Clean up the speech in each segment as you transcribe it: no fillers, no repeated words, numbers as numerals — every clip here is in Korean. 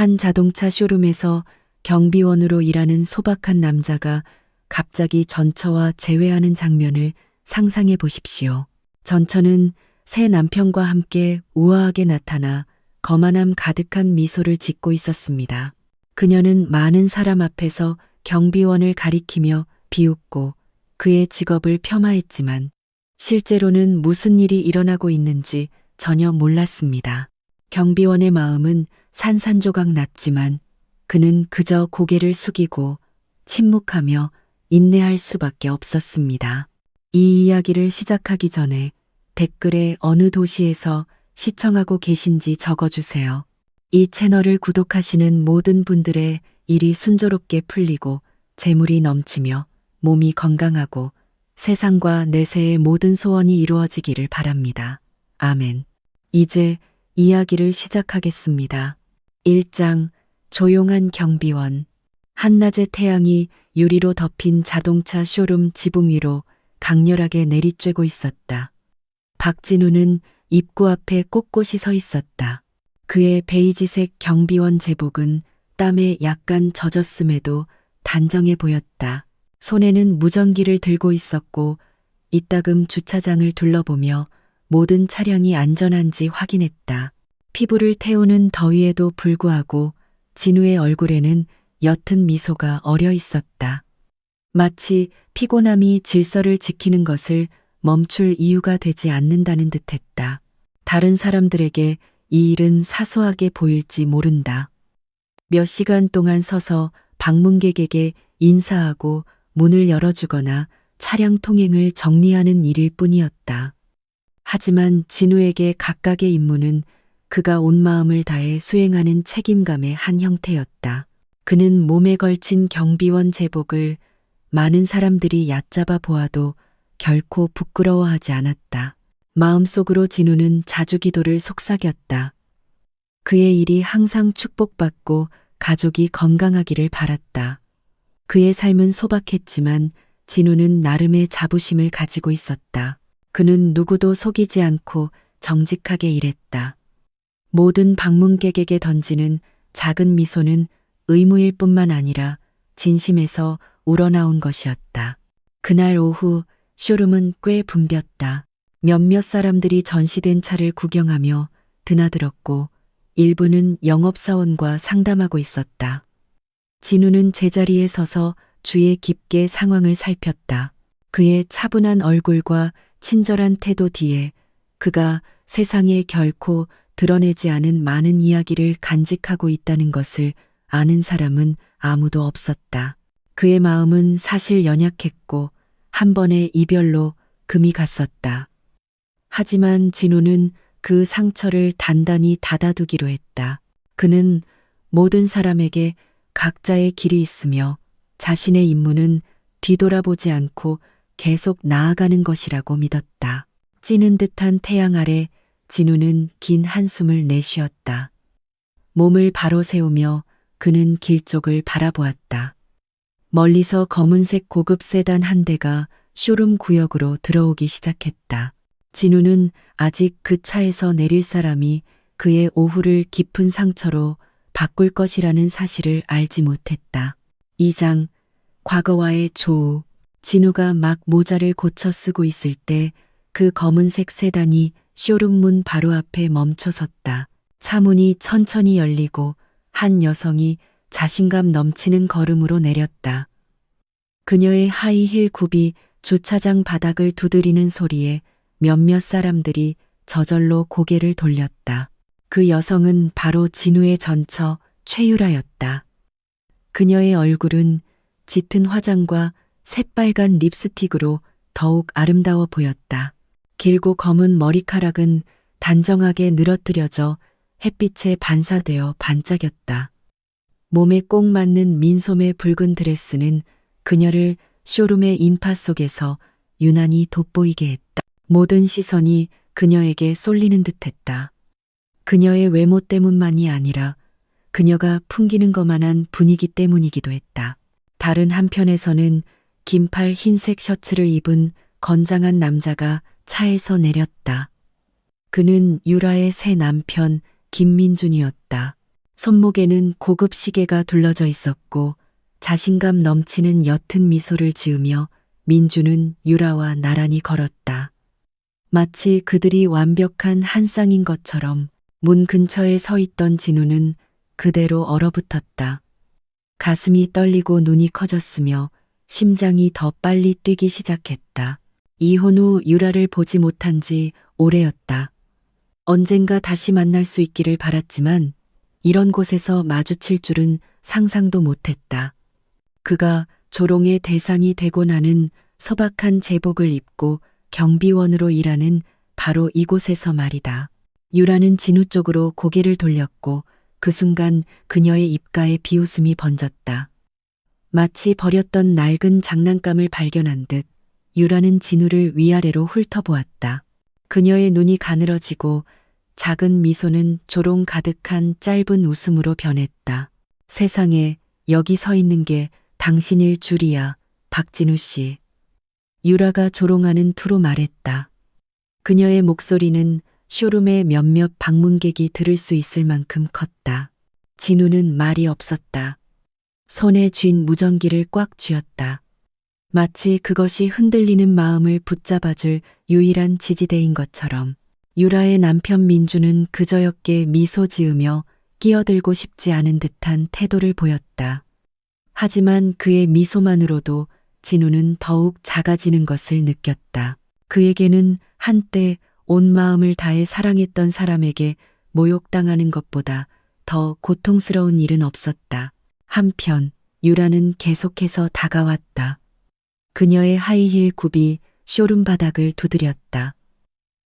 한 자동차 쇼룸에서 경비원으로 일하는 소박한 남자가 갑자기 전처와 재회하는 장면을 상상해 보십시오. 전처는 새 남편과 함께 우아하게 나타나 거만함 가득한 미소를 짓고 있었습니다. 그녀는 많은 사람 앞에서 경비원을 가리키며 비웃고 그의 직업을 폄하했지만 실제로는 무슨 일이 일어나고 있는지 전혀 몰랐습니다. 경비원의 마음은 산산조각 났지만 그는 그저 고개를 숙이고 침묵하며 인내할 수밖에 없었습니다. 이 이야기를 시작하기 전에 댓글에 어느 도시에서 시청하고 계신지 적어주세요. 이 채널을 구독하시는 모든 분들의 일이 순조롭게 풀리고 재물이 넘치며 몸이 건강하고 세상과 내세의 모든 소원이 이루어지기를 바랍니다. 아멘. 이제 이야기를 시작하겠습니다. 1장 조용한 경비원. 한낮의 태양이 유리로 덮인 자동차 쇼룸 지붕 위로 강렬하게 내리쬐고 있었다. 박진우는 입구 앞에 꼿꼿이 서 있었다. 그의 베이지색 경비원 제복은 땀에 약간 젖었음에도 단정해 보였다. 손에는 무전기를 들고 있었고 이따금 주차장을 둘러보며 모든 차량이 안전한지 확인했다. 피부를 태우는 더위에도 불구하고 진우의 얼굴에는 옅은 미소가 어려 있었다. 마치 피곤함이 질서를 지키는 것을 멈출 이유가 되지 않는다는 듯했다. 다른 사람들에게 이 일은 사소하게 보일지 모른다. 몇 시간 동안 서서 방문객에게 인사하고 문을 열어주거나 차량 통행을 정리하는 일일 뿐이었다. 하지만 진우에게 각각의 임무는 그가 온 마음을 다해 수행하는 책임감의 한 형태였다. 그는 몸에 걸친 경비원 제복을 많은 사람들이 얕잡아 보아도 결코 부끄러워하지 않았다. 마음속으로 진우는 자주기도를 속삭였다. 그의 일이 항상 축복받고 가족이 건강하기를 바랐다. 그의 삶은 소박했지만 진우는 나름의 자부심을 가지고 있었다. 그는 누구도 속이지 않고 정직하게 일했다. 모든 방문객에게 던지는 작은 미소는 의무일 뿐만 아니라 진심에서 우러나온 것이었다. 그날 오후 쇼룸은 꽤 붐볐다. 몇몇 사람들이 전시된 차를 구경하며 드나들었고 일부는 영업사원과 상담하고 있었다. 진우는 제자리에 서서 주의 깊게 상황을 살폈다. 그의 차분한 얼굴과 친절한 태도 뒤에 그가 세상에 결코 드러내지 않은 많은 이야기를 간직하고 있다는 것을 아는 사람은 아무도 없었다. 그의 마음은 사실 연약했고 한 번의 이별로 금이 갔었다. 하지만 진우는 그 상처를 단단히 닫아두기로 했다. 그는 모든 사람에게 각자의 길이 있으며 자신의 임무는 뒤돌아보지 않고 계속 나아가는 것이라고 믿었다. 찌는 듯한 태양 아래 진우는 긴 한숨을 내쉬었다. 몸을 바로 세우며 그는 길 쪽을 바라보았다. 멀리서 검은색 고급 세단 한 대가 쇼룸 구역으로 들어오기 시작했다. 진우는 아직 그 차에서 내릴 사람이 그의 오후를 깊은 상처로 바꿀 것이라는 사실을 알지 못했다. 2장 과거와의 조우. 진우가 막 모자를 고쳐 쓰고 있을 때 그 검은색 세단이 쇼룸 문 바로 앞에 멈춰섰다. 차 문이 천천히 열리고 한 여성이 자신감 넘치는 걸음으로 내렸다. 그녀의 하이힐 굽이 주차장 바닥을 두드리는 소리에 몇몇 사람들이 저절로 고개를 돌렸다. 그 여성은 바로 진우의 전처 최유라였다. 그녀의 얼굴은 짙은 화장과 새빨간 립스틱으로 더욱 아름다워 보였다. 길고 검은 머리카락은 단정하게 늘어뜨려져 햇빛에 반사되어 반짝였다. 몸에 꼭 맞는 민소매 붉은 드레스는 그녀를 쇼룸의 인파 속에서 유난히 돋보이게 했다. 모든 시선이 그녀에게 쏠리는 듯했다. 그녀의 외모 때문만이 아니라 그녀가 풍기는 것만한 분위기 때문이기도 했다. 다른 한편에서는 긴팔 흰색 셔츠를 입은 건장한 남자가 차에서 내렸다. 그는 유라의 새 남편 김민준이었다. 손목에는 고급 시계가 둘러져 있었고 자신감 넘치는 옅은 미소를 지으며 민주는 유라와 나란히 걸었다. 마치 그들이 완벽한 한 쌍인 것처럼 문 근처에 서 있던 진우는 그대로 얼어붙었다. 가슴이 떨리고 눈이 커졌으며 심장이 더 빨리 뛰기 시작했다. 이혼 후 유라를 보지 못한 지 오래였다. 언젠가 다시 만날 수 있기를 바랐지만 이런 곳에서 마주칠 줄은 상상도 못했다. 그가 조롱의 대상이 되고 나는 소박한 제복을 입고 경비원으로 일하는 바로 이곳에서 말이다. 유라는 진우 쪽으로 고개를 돌렸고 그 순간 그녀의 입가에 비웃음이 번졌다. 마치 버렸던 낡은 장난감을 발견한 듯 유라는 진우를 위아래로 훑어보았다. 그녀의 눈이 가늘어지고 작은 미소는 조롱 가득한 짧은 웃음으로 변했다. 세상에 여기 서 있는 게 당신일 줄이야, 박진우 씨. 유라가 조롱하는 투로 말했다. 그녀의 목소리는 쇼룸의 몇몇 방문객이 들을 수 있을 만큼 컸다. 진우는 말이 없었다. 손에 쥔 무전기를 꽉 쥐었다. 마치 그것이 흔들리는 마음을 붙잡아줄 유일한 지지대인 것처럼. 유라의 남편 민주는 그저였게 미소 지으며 끼어들고 싶지 않은 듯한 태도를 보였다. 하지만 그의 미소만으로도 진우는 더욱 작아지는 것을 느꼈다. 그에게는 한때 온 마음을 다해 사랑했던 사람에게 모욕당하는 것보다 더 고통스러운 일은 없었다. 한편 유라는 계속해서 다가왔다. 그녀의 하이힐 굽이 쇼룸 바닥을 두드렸다.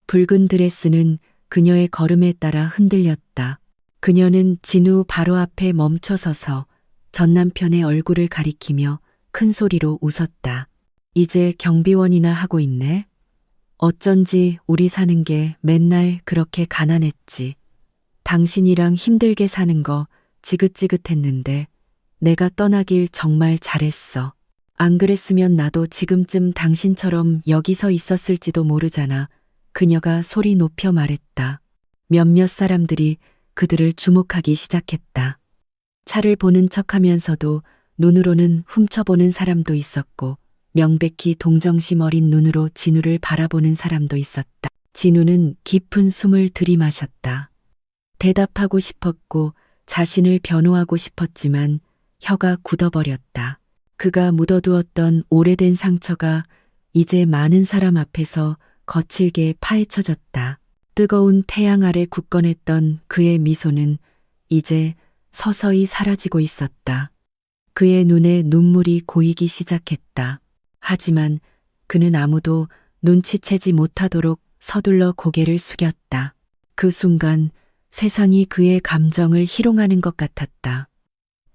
붉은 드레스는 그녀의 걸음에 따라 흔들렸다. 그녀는 진우 바로 앞에 멈춰서서 전 남편의 얼굴을 가리키며 큰 소리로 웃었다. 이제 경비원이나 하고 있네. 어쩐지 우리 사는 게 맨날 그렇게 가난했지. 당신이랑 힘들게 사는 거 지긋지긋했는데 내가 떠나길 정말 잘했어. 안 그랬으면 나도 지금쯤 당신처럼 여기 서 있었을지도 모르잖아. 그녀가 소리 높여 말했다. 몇몇 사람들이 그들을 주목하기 시작했다. 차를 보는 척하면서도 눈으로는 훔쳐보는 사람도 있었고 명백히 동정심 어린 눈으로 진우를 바라보는 사람도 있었다. 진우는 깊은 숨을 들이마셨다. 대답하고 싶었고 자신을 변호하고 싶었지만 혀가 굳어버렸다. 그가 묻어두었던 오래된 상처가 이제 많은 사람 앞에서 거칠게 파헤쳐졌다. 뜨거운 태양 아래 굳건했던 그의 미소는 이제 서서히 사라지고 있었다. 그의 눈에 눈물이 고이기 시작했다. 하지만 그는 아무도 눈치채지 못하도록 서둘러 고개를 숙였다. 그 순간 세상이 그의 감정을 희롱하는 것 같았다.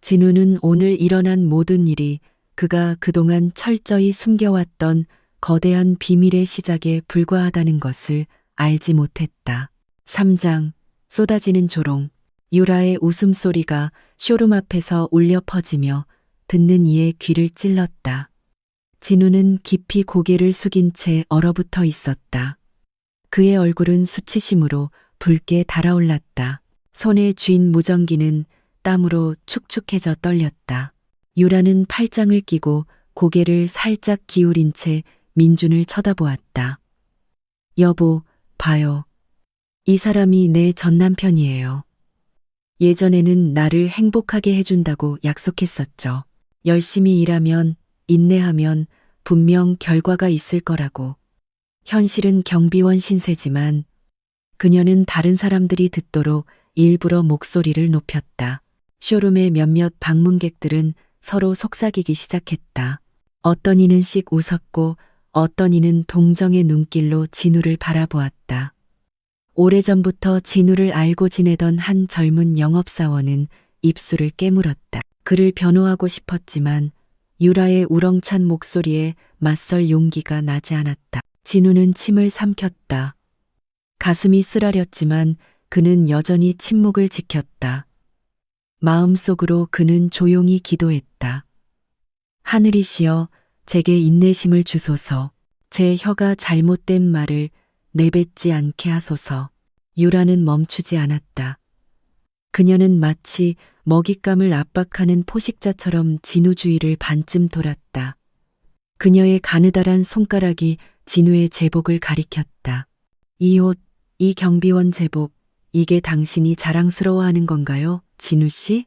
진우는 오늘 일어난 모든 일이 그가 그동안 철저히 숨겨왔던 거대한 비밀의 시작에 불과하다는 것을 알지 못했다. 3장 쏟아지는 조롱. 유라의 웃음소리가 쇼룸 앞에서 울려 퍼지며 듣는 이의 귀를 찔렀다. 진우는 깊이 고개를 숙인 채 얼어붙어 있었다. 그의 얼굴은 수치심으로 붉게 달아올랐다. 손에 쥔 무전기는 땀으로 축축해져 떨렸다. 유라는 팔짱을 끼고 고개를 살짝 기울인 채 민준을 쳐다보았다. 여보, 봐요. 이 사람이 내 전 남편이에요. 예전에는 나를 행복하게 해준다고 약속했었죠. 열심히 일하면, 인내하면 분명 결과가 있을 거라고. 현실은 경비원 신세지만 그녀는 다른 사람들이 듣도록 일부러 목소리를 높였다. 쇼룸의 몇몇 방문객들은 서로 속삭이기 시작했다. 어떤 이는 씩 웃었고 어떤 이는 동정의 눈길로 진우를 바라보았다. 오래전부터 진우를 알고 지내던 한 젊은 영업사원은 입술을 깨물었다. 그를 변호하고 싶었지만 유라의 우렁찬 목소리에 맞설 용기가 나지 않았다. 진우는 침을 삼켰다. 가슴이 쓰라렸지만 그는 여전히 침묵을 지켰다. 마음속으로 그는 조용히 기도했다. 하늘이시여, 제게 인내심을 주소서. 제 혀가 잘못된 말을 내뱉지 않게 하소서. 유라는 멈추지 않았다. 그녀는 마치 먹잇감을 압박하는 포식자처럼 진우 주위를 반쯤 돌았다. 그녀의 가느다란 손가락이 진우의 제복을 가리켰다. 이 옷, 이 경비원 제복, 이게 당신이 자랑스러워하는 건가요, 진우 씨?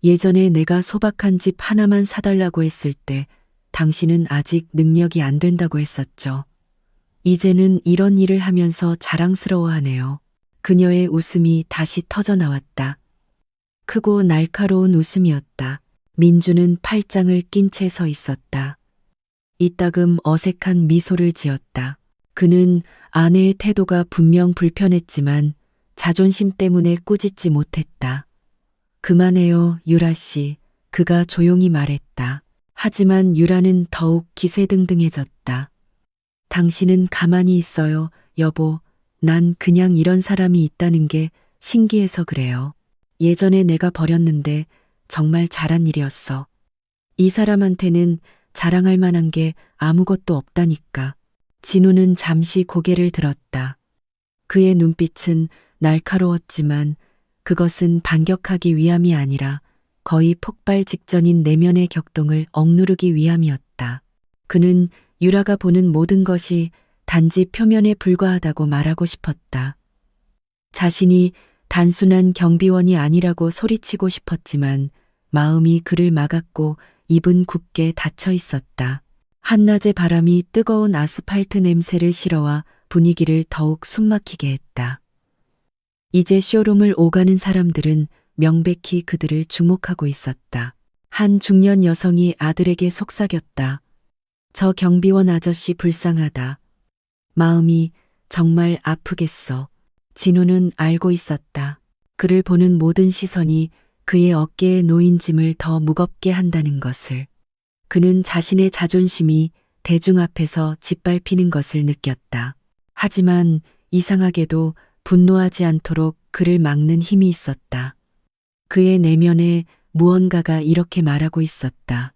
예전에 내가 소박한 집 하나만 사달라고 했을 때 당신은 아직 능력이 안 된다고 했었죠. 이제는 이런 일을 하면서 자랑스러워하네요. 그녀의 웃음이 다시 터져 나왔다. 크고 날카로운 웃음이었다. 민주는 팔짱을 낀 채 서 있었다. 이따금 어색한 미소를 지었다. 그는 아내의 태도가 분명 불편했지만 자존심 때문에 꾸짖지 못했다. 그만해요, 유라 씨. 그가 조용히 말했다. 하지만 유라는 더욱 기세등등해졌다. 당신은 가만히 있어요, 여보. 난 그냥 이런 사람이 있다는 게 신기해서 그래요. 예전에 내가 버렸는데 정말 잘한 일이었어. 이 사람한테는 자랑할 만한 게 아무것도 없다니까. 진우는 잠시 고개를 들었다. 그의 눈빛은 날카로웠지만 그것은 반격하기 위함이 아니라 거의 폭발 직전인 내면의 격동을 억누르기 위함이었다. 그는 유라가 보는 모든 것이 단지 표면에 불과하다고 말하고 싶었다. 자신이 단순한 경비원이 아니라고 소리치고 싶었지만 마음이 그를 막았고 입은 굳게 닫혀 있었다. 한낮의 바람이 뜨거운 아스팔트 냄새를 실어와 분위기를 더욱 숨막히게 했다. 이제 쇼룸을 오가는 사람들은 명백히 그들을 주목하고 있었다. 한 중년 여성이 아들에게 속삭였다. 저 경비원 아저씨 불쌍하다. 마음이 정말 아프겠어. 진우는 알고 있었다. 그를 보는 모든 시선이 그의 어깨에 놓인 짐을 더 무겁게 한다는 것을. 그는 자신의 자존심이 대중 앞에서 짓밟히는 것을 느꼈다. 하지만 이상하게도 분노하지 않도록 그를 막는 힘이 있었다. 그의 내면에 무언가가 이렇게 말하고 있었다.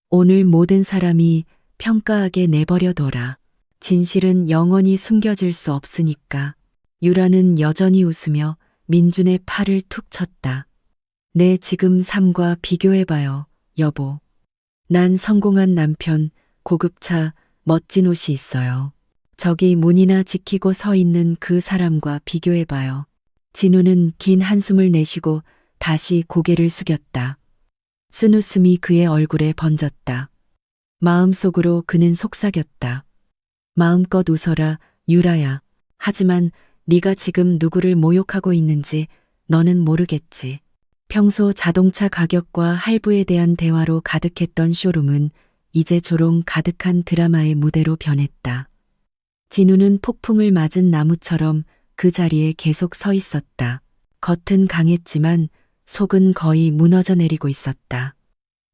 오늘 모든 사람이 평가하게 내버려둬라. 진실은 영원히 숨겨질 수 없으니까. 유라는 여전히 웃으며 민준의 팔을 툭 쳤다. 내 지금 삶과 비교해봐요, 여보. 난 성공한 남편, 고급차, 멋진 옷이 있어요. 저기 문이나 지키고 서 있는 그 사람과 비교해봐요. 진우는 긴 한숨을 내쉬고 다시 고개를 숙였다. 쓴웃음이 그의 얼굴에 번졌다. 마음속으로 그는 속삭였다. 마음껏 웃어라, 유라야. 하지만 네가 지금 누구를 모욕하고 있는지 너는 모르겠지. 평소 자동차 가격과 할부에 대한 대화로 가득했던 쇼룸은 이제 조롱 가득한 드라마의 무대로 변했다. 진우는 폭풍을 맞은 나무처럼 그 자리에 계속 서 있었다. 겉은 강했지만 속은 거의 무너져 내리고 있었다.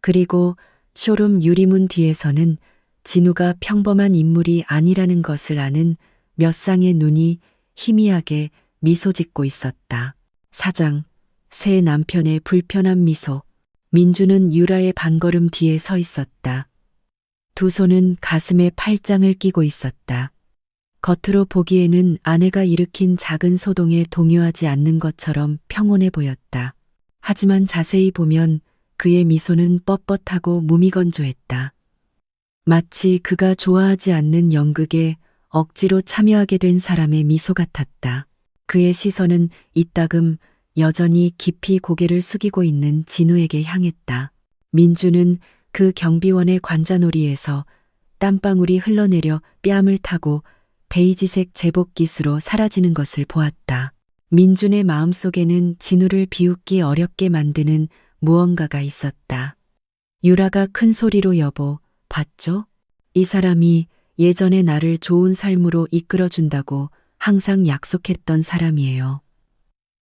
그리고 쇼룸 유리문 뒤에서는 진우가 평범한 인물이 아니라는 것을 아는 몇 쌍의 눈이 희미하게 미소 짓고 있었다. 사장, 새 남편의 불편한 미소. 민주는 유라의 반걸음 뒤에 서 있었다. 두 손은 가슴에 팔짱을 끼고 있었다. 겉으로 보기에는 아내가 일으킨 작은 소동에 동요하지 않는 것처럼 평온해 보였다. 하지만 자세히 보면 그의 미소는 뻣뻣하고 무미건조했다. 마치 그가 좋아하지 않는 연극에 억지로 참여하게 된 사람의 미소 같았다. 그의 시선은 이따금 여전히 깊이 고개를 숙이고 있는 진우에게 향했다. 민주는 그 경비원의 관자놀이에서 땀방울이 흘러내려 뺨을 타고 베이지색 제복깃으로 사라지는 것을 보았다. 민준의 마음속에는 진우를 비웃기 어렵게 만드는 무언가가 있었다. 유라가 큰 소리로 여보, 봤죠? 이 사람이 예전에 나를 좋은 삶으로 이끌어준다고 항상 약속했던 사람이에요.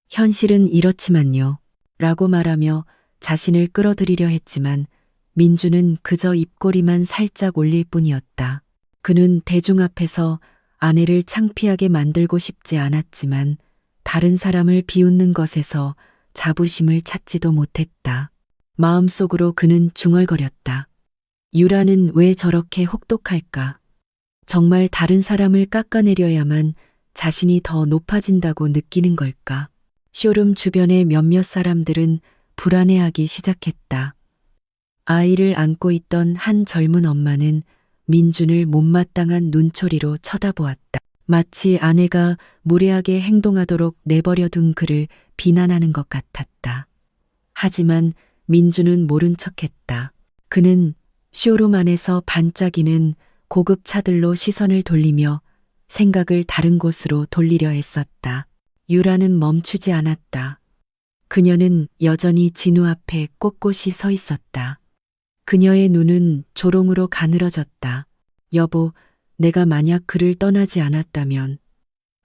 현실은 이렇지만요. 라고 말하며 자신을 끌어들이려 했지만 민주는 그저 입꼬리만 살짝 올릴 뿐이었다. 그는 대중 앞에서 아내를 창피하게 만들고 싶지 않았지만 다른 사람을 비웃는 것에서 자부심을 찾지도 못했다. 마음속으로 그는 중얼거렸다. 유라는 왜 저렇게 혹독할까? 정말 다른 사람을 깎아내려야만 자신이 더 높아진다고 느끼는 걸까? 쇼룸 주변의 몇몇 사람들은 불안해하기 시작했다. 아이를 안고 있던 한 젊은 엄마는 민준을 못마땅한 눈초리로 쳐다보았다. 마치 아내가 무례하게 행동하도록 내버려둔 그를 비난하는 것 같았다. 하지만 민준은 모른 척했다. 그는 쇼룸 안에서 반짝이는 고급 차들로 시선을 돌리며 생각을 다른 곳으로 돌리려 했었다. 유라는 멈추지 않았다. 그녀는 여전히 진우 앞에 꼿꼿이 서 있었다. 그녀의 눈은 조롱으로 가늘어졌다. 여보, 내가 만약 그를 떠나지 않았다면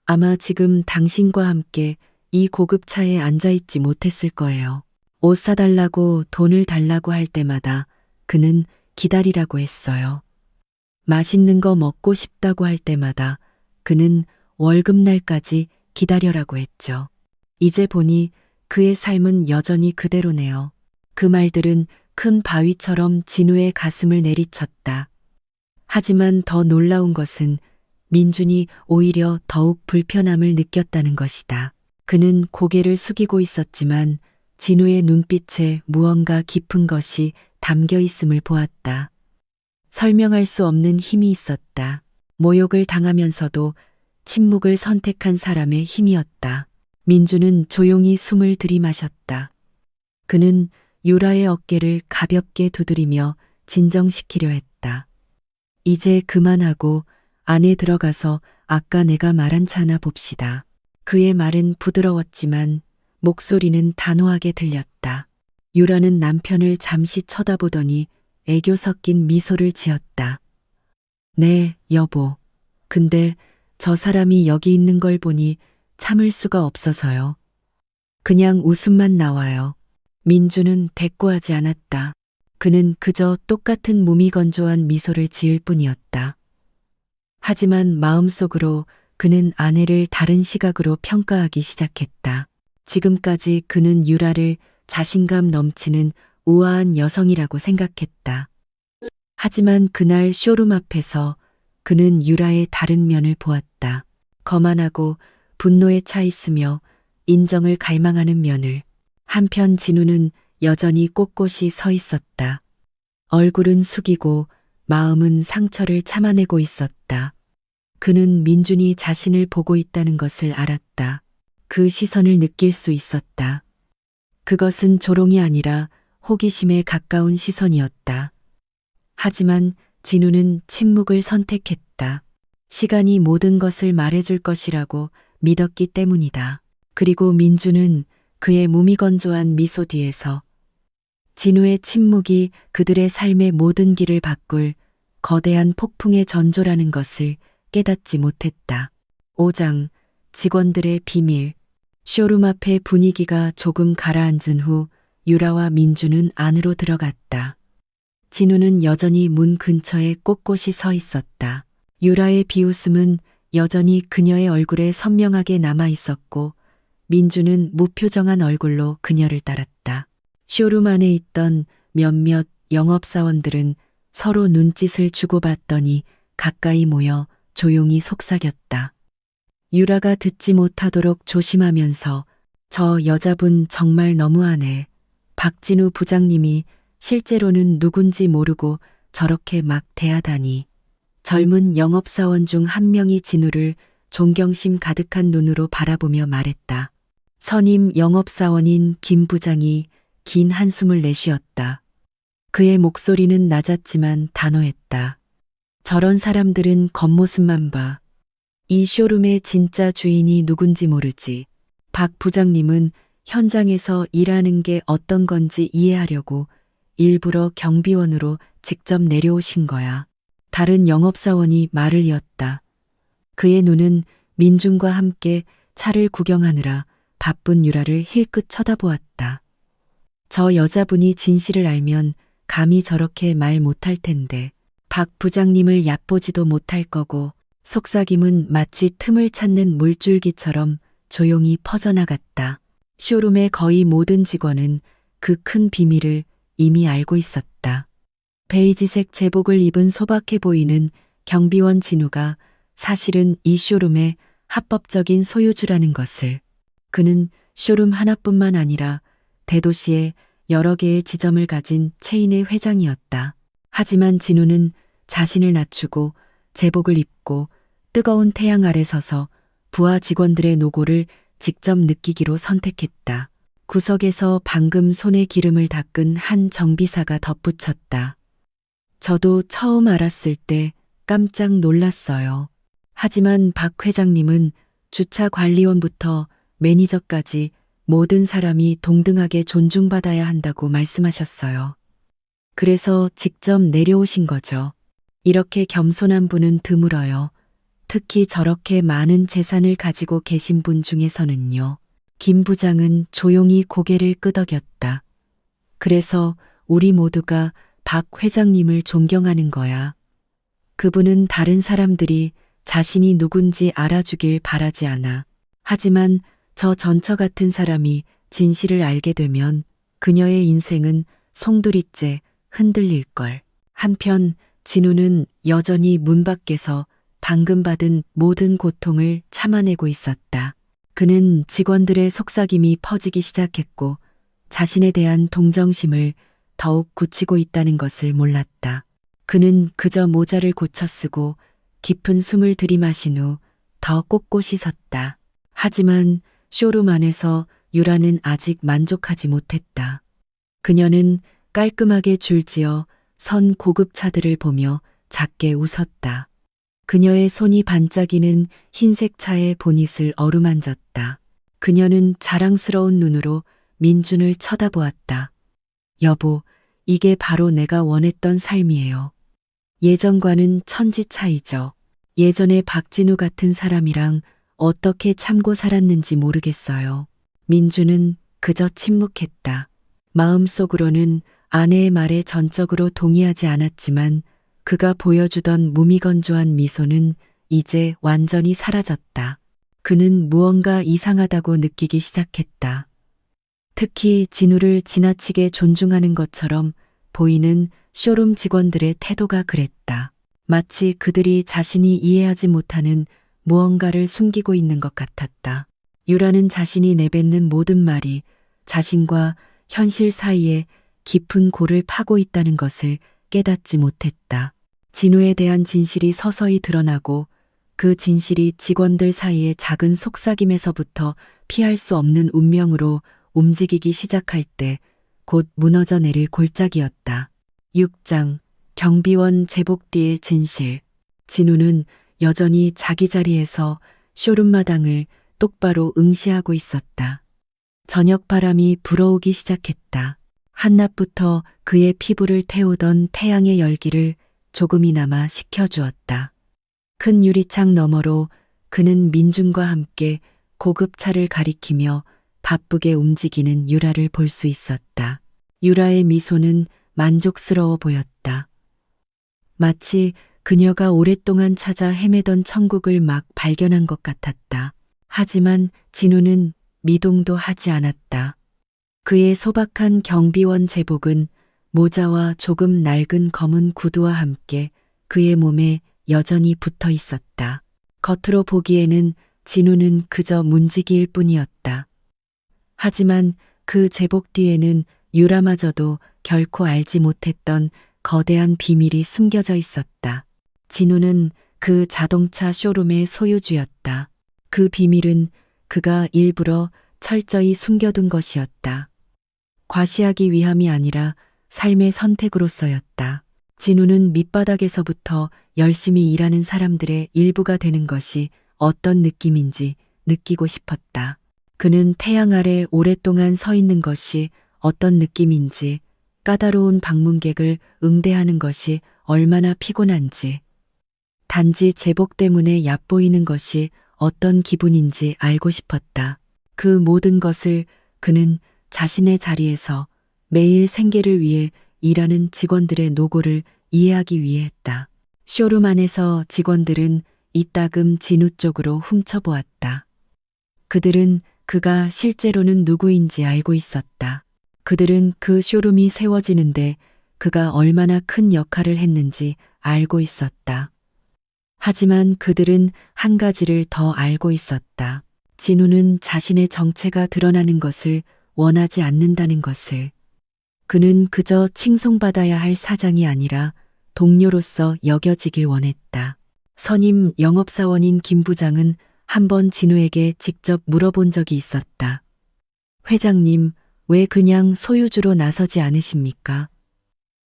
아마 지금 당신과 함께 이 고급차에 앉아있지 못했을 거예요. 옷 사달라고 돈을 달라고 할 때마다 그는 기다리라고 했어요. 맛있는 거 먹고 싶다고 할 때마다 그는 월급날까지 기다려라고 했죠. 이제 보니 그의 삶은 여전히 그대로네요. 그 말들은 큰 바위처럼 진우의 가슴을 내리쳤다. 하지만 더 놀라운 것은 민준이 오히려 더욱 불편함을 느꼈다는 것이다. 그는 고개를 숙이고 있었지만 진우의 눈빛에 무언가 깊은 것이 담겨 있음을 보았다. 설명할 수 없는 힘이 있었다. 모욕을 당하면서도 침묵을 선택한 사람의 힘이었다. 민주는 조용히 숨을 들이마셨다. 그는 유라의 어깨를 가볍게 두드리며 진정시키려 했다. 이제 그만하고 안에 들어가서 아까 내가 말한 차나 봅시다. 그의 말은 부드러웠지만 목소리는 단호하게 들렸다. 유라는 남편을 잠시 쳐다보더니 애교 섞인 미소를 지었다. 네, 여보. 근데 저 사람이 여기 있는 걸 보니 참을 수가 없어서요. 그냥 웃음만 나와요. 민주는 대꾸하지 않았다. 그는 그저 똑같은 무미건조한 미소를 지을 뿐이었다. 하지만 마음속으로 그는 아내를 다른 시각으로 평가하기 시작했다. 지금까지 그는 유라를 자신감 넘치는 우아한 여성이라고 생각했다. 하지만 그날 쇼룸 앞에서 그는 유라의 다른 면을 보았다. 거만하고 분노에 차 있으며 인정을 갈망하는 면을. 한편 진우는 여전히 꼿꼿이 서 있었다. 얼굴은 숙이고 마음은 상처를 참아내고 있었다. 그는 민준이 자신을 보고 있다는 것을 알았다. 그 시선을 느낄 수 있었다. 그것은 조롱이 아니라 호기심에 가까운 시선이었다. 하지만 진우는 침묵을 선택했다. 시간이 모든 것을 말해줄 것이라고 믿었기 때문이다. 그리고 민주는 그의 무미건조한 미소 뒤에서 진우의 침묵이 그들의 삶의 모든 길을 바꿀 거대한 폭풍의 전조라는 것을 깨닫지 못했다. 5장 직원들의 비밀. 쇼룸 앞의 분위기가 조금 가라앉은 후 유라와 민주는 안으로 들어갔다. 진우는 여전히 문 근처에 꼿꼿이 서 있었다. 유라의 비웃음은 여전히 그녀의 얼굴에 선명하게 남아 있었고 민주는 무표정한 얼굴로 그녀를 따랐다. 쇼룸 안에 있던 몇몇 영업사원들은 서로 눈짓을 주고받더니 가까이 모여 조용히 속삭였다. 유라가 듣지 못하도록 조심하면서 저 여자분 정말 너무하네. 박진우 부장님이 실제로는 누군지 모르고 저렇게 막 대하다니. 젊은 영업사원 중 한 명이 진우를 존경심 가득한 눈으로 바라보며 말했다. 선임 영업사원인 김 부장이 긴 한숨을 내쉬었다. 그의 목소리는 낮았지만 단호했다. 저런 사람들은 겉모습만 봐. 이 쇼룸의 진짜 주인이 누군지 모르지. 박 부장님은 현장에서 일하는 게 어떤 건지 이해하려고 일부러 경비원으로 직접 내려오신 거야. 다른 영업사원이 말을 이었다. 그의 눈은 민준과 함께 차를 구경하느라 바쁜 유라를 힐끗 쳐다보았다. 저 여자분이 진실을 알면 감히 저렇게 말 못할 텐데 박 부장님을 얕보지도 못할 거고 속삭임은 마치 틈을 찾는 물줄기처럼 조용히 퍼져나갔다. 쇼룸의 거의 모든 직원은 그 큰 비밀을 이미 알고 있었다. 베이지색 제복을 입은 소박해 보이는 경비원 진우가 사실은 이 쇼룸의 합법적인 소유주라는 것을. 그는 쇼룸 하나뿐만 아니라 대도시에 여러 개의 지점을 가진 체인의 회장이었다. 하지만 진우는 자신을 낮추고 제복을 입고 뜨거운 태양 아래 서서 부하 직원들의 노고를 직접 느끼기로 선택했다. 구석에서 방금 손에 기름을 닦은 한 정비사가 덧붙였다. 저도 처음 알았을 때 깜짝 놀랐어요. 하지만 박 회장님은 주차 관리원부터 매니저까지 모든 사람이 동등하게 존중받아야 한다고 말씀하셨어요. 그래서 직접 내려오신 거죠. 이렇게 겸손한 분은 드물어요. 특히 저렇게 많은 재산을 가지고 계신 분 중에서는요. 김 부장은 조용히 고개를 끄덕였다. 그래서 우리 모두가 박 회장님을 존경하는 거야. 그분은 다른 사람들이 자신이 누군지 알아주길 바라지 않아. 하지만 저 전처 같은 사람이 진실을 알게 되면 그녀의 인생은 송두리째 흔들릴걸. 한편 진우는 여전히 문 밖에서 방금 받은 모든 고통을 참아내고 있었다. 그는 직원들의 속삭임이 퍼지기 시작했고 자신에 대한 동정심을 더욱 굳히고 있다는 것을 몰랐다. 그는 그저 모자를 고쳐 쓰고 깊은 숨을 들이마신 후 더 꼿꼿이 섰다. 하지만 쇼룸 안에서 유라는 아직 만족하지 못했다. 그녀는 깔끔하게 줄지어 선 고급 차들을 보며 작게 웃었다. 그녀의 손이 반짝이는 흰색 차의 보닛을 어루만졌다. 그녀는 자랑스러운 눈으로 민준을 쳐다보았다. 여보, 이게 바로 내가 원했던 삶이에요. 예전과는 천지 차이죠. 예전에 박진우 같은 사람이랑 어떻게 참고 살았는지 모르겠어요. 민주는 그저 침묵했다. 마음속으로는 아내의 말에 전적으로 동의하지 않았지만 그가 보여주던 무미건조한 미소는 이제 완전히 사라졌다. 그는 무언가 이상하다고 느끼기 시작했다. 특히 진우를 지나치게 존중하는 것처럼 보이는 쇼룸 직원들의 태도가 그랬다. 마치 그들이 자신이 이해하지 못하는 무언가를 숨기고 있는 것 같았다. 유라는 자신이 내뱉는 모든 말이 자신과 현실 사이에 깊은 골을 파고 있다는 것을 깨닫지 못했다. 진우에 대한 진실이 서서히 드러나고 그 진실이 직원들 사이의 작은 속삭임에서부터 피할 수 없는 운명으로 움직이기 시작할 때 곧 무너져 내릴 골짜기였다. 6장 경비원 제복 뒤의 진실. 진우는 여전히 자기 자리에서 쇼룸 마당을 똑바로 응시하고 있었다. 저녁 바람이 불어오기 시작했다. 한낮부터 그의 피부를 태우던 태양의 열기를 조금이나마 식혀주었다. 큰 유리창 너머로 그는 민준과 함께 고급차를 가리키며 바쁘게 움직이는 유라를 볼 수 있었다. 유라의 미소는 만족스러워 보였다. 마치 그녀가 오랫동안 찾아 헤매던 천국을 막 발견한 것 같았다. 하지만 진우는 미동도 하지 않았다. 그의 소박한 경비원 제복은 모자와 조금 낡은 검은 구두와 함께 그의 몸에 여전히 붙어 있었다. 겉으로 보기에는 진우는 그저 문지기일 뿐이었다. 하지만 그 제복 뒤에는 유라마저도 결코 알지 못했던 거대한 비밀이 숨겨져 있었다. 진우는 그 자동차 쇼룸의 소유주였다. 그 비밀은 그가 일부러 철저히 숨겨둔 것이었다. 과시하기 위함이 아니라 삶의 선택으로서였다. 진우는 밑바닥에서부터 열심히 일하는 사람들의 일부가 되는 것이 어떤 느낌인지 느끼고 싶었다. 그는 태양 아래 오랫동안 서 있는 것이 어떤 느낌인지, 까다로운 방문객을 응대하는 것이 얼마나 피곤한지, 단지 제복 때문에 얕보이는 것이 어떤 기분인지 알고 싶었다. 그 모든 것을 그는 자신의 자리에서 매일 생계를 위해 일하는 직원들의 노고를 이해하기 위해 했다. 쇼룸 안에서 직원들은 이따금 진우 쪽으로 훔쳐보았다. 그들은 그가 실제로는 누구인지 알고 있었다. 그들은 그 쇼룸이 세워지는데 그가 얼마나 큰 역할을 했는지 알고 있었다. 하지만 그들은 한 가지를 더 알고 있었다. 진우는 자신의 정체가 드러나는 것을 원하지 않는다는 것을. 그는 그저 칭송받아야 할 사장이 아니라 동료로서 여겨지길 원했다. 선임 영업사원인 김 부장은 한번 진우에게 직접 물어본 적이 있었다. 회장님, 왜 그냥 소유주로 나서지 않으십니까?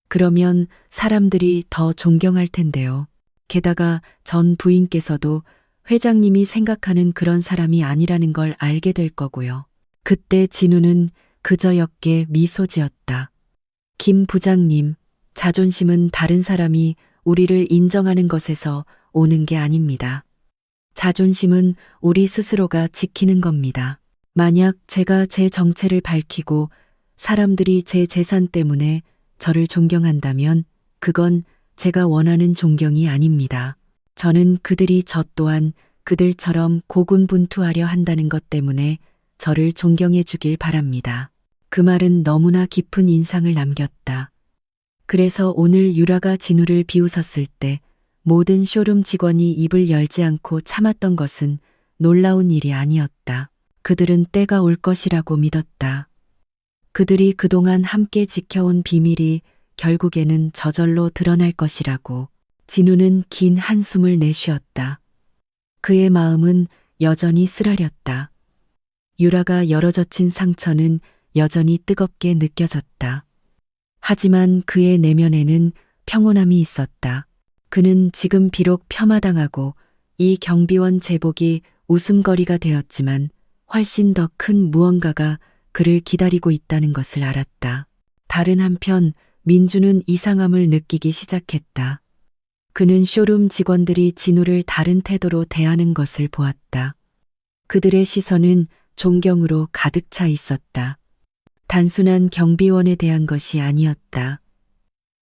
그러면 사람들이 더 존경할 텐데요. 게다가 전 부인께서도 회장님이 생각하는 그런 사람이 아니라는 걸 알게 될 거고요. 그때 진우는 그저 옅게 미소 지었다. 김 부장님, 자존심은 다른 사람이 우리를 인정하는 것에서 오는 게 아닙니다. 자존심은 우리 스스로가 지키는 겁니다. 만약 제가 제 정체를 밝히고 사람들이 제 재산 때문에 저를 존경한다면 그건 제가 원하는 존경이 아닙니다. 저는 그들이 저 또한 그들처럼 고군분투하려 한다는 것 때문에 저를 존경해 주길 바랍니다. 그 말은 너무나 깊은 인상을 남겼다. 그래서 오늘 유라가 진우를 비웃었을 때 모든 쇼룸 직원이 입을 열지 않고 참았던 것은 놀라운 일이 아니었다. 그들은 때가 올 것이라고 믿었다. 그들이 그동안 함께 지켜온 비밀이 결국에는 저절로 드러날 것이라고. 진우는 긴 한숨을 내쉬었다. 그의 마음은 여전히 쓰라렸다. 유라가 열어젖힌 상처는 여전히 뜨겁게 느껴졌다. 하지만 그의 내면에는 평온함이 있었다. 그는 지금 비록 폄하당하고 이 경비원 제복이 웃음거리가 되었지만 훨씬 더 큰 무언가가 그를 기다리고 있다는 것을 알았다. 다른 한편 민주는 이상함을 느끼기 시작했다. 그는 쇼룸 직원들이 진우를 다른 태도로 대하는 것을 보았다. 그들의 시선은 존경으로 가득 차 있었다. 단순한 경비원에 대한 것이 아니었다.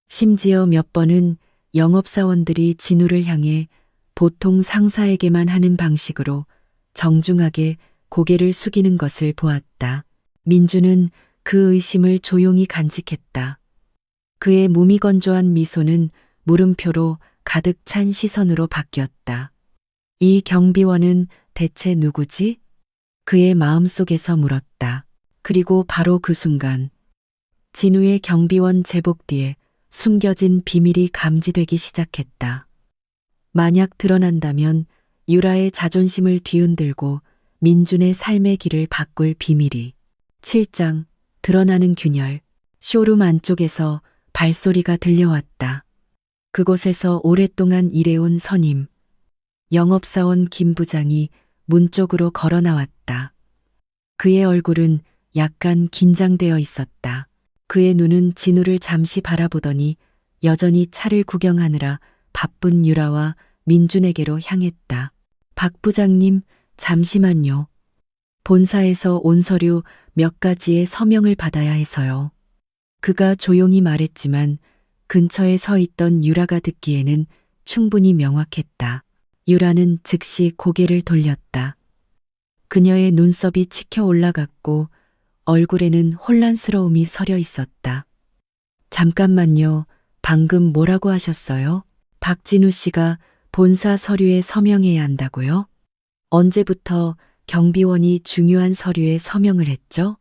심지어 몇 번은 영업사원들이 진우를 향해 보통 상사에게만 하는 방식으로 정중하게 고개를 숙이는 것을 보았다. 민주는 그 의심을 조용히 간직했다. 그의 무미건조한 미소는 물음표로 가득 찬 시선으로 바뀌었다. 이 경비원은 대체 누구지? 그의 마음속에서 물었다. 그리고 바로 그 순간 진우의 경비원 제복 뒤에 숨겨진 비밀이 감지되기 시작했다. 만약 드러난다면 유라의 자존심을 뒤흔들고 민준의 삶의 길을 바꿀 비밀이. 7장 드러나는 균열. 쇼룸 안쪽에서 발소리가 들려왔다. 그곳에서 오랫동안 일해온 선임, 영업사원 김 부장이 문 쪽으로 걸어 나왔다. 그의 얼굴은 약간 긴장되어 있었다. 그의 눈은 진우를 잠시 바라보더니 여전히 차를 구경하느라 바쁜 유라와 민준에게로 향했다. 박 부장님, 잠시만요. 본사에서 온 서류 몇 가지의 서명을 받아야 해서요. 그가 조용히 말했지만 근처에 서 있던 유라가 듣기에는 충분히 명확했다. 유라는 즉시 고개를 돌렸다. 그녀의 눈썹이 치켜 올라갔고 얼굴에는 혼란스러움이 서려 있었다. 잠깐만요. 방금 뭐라고 하셨어요? 박진우 씨가 본사 서류에 서명해야 한다고요? 언제부터 경비원이 중요한 서류에 서명을 했죠?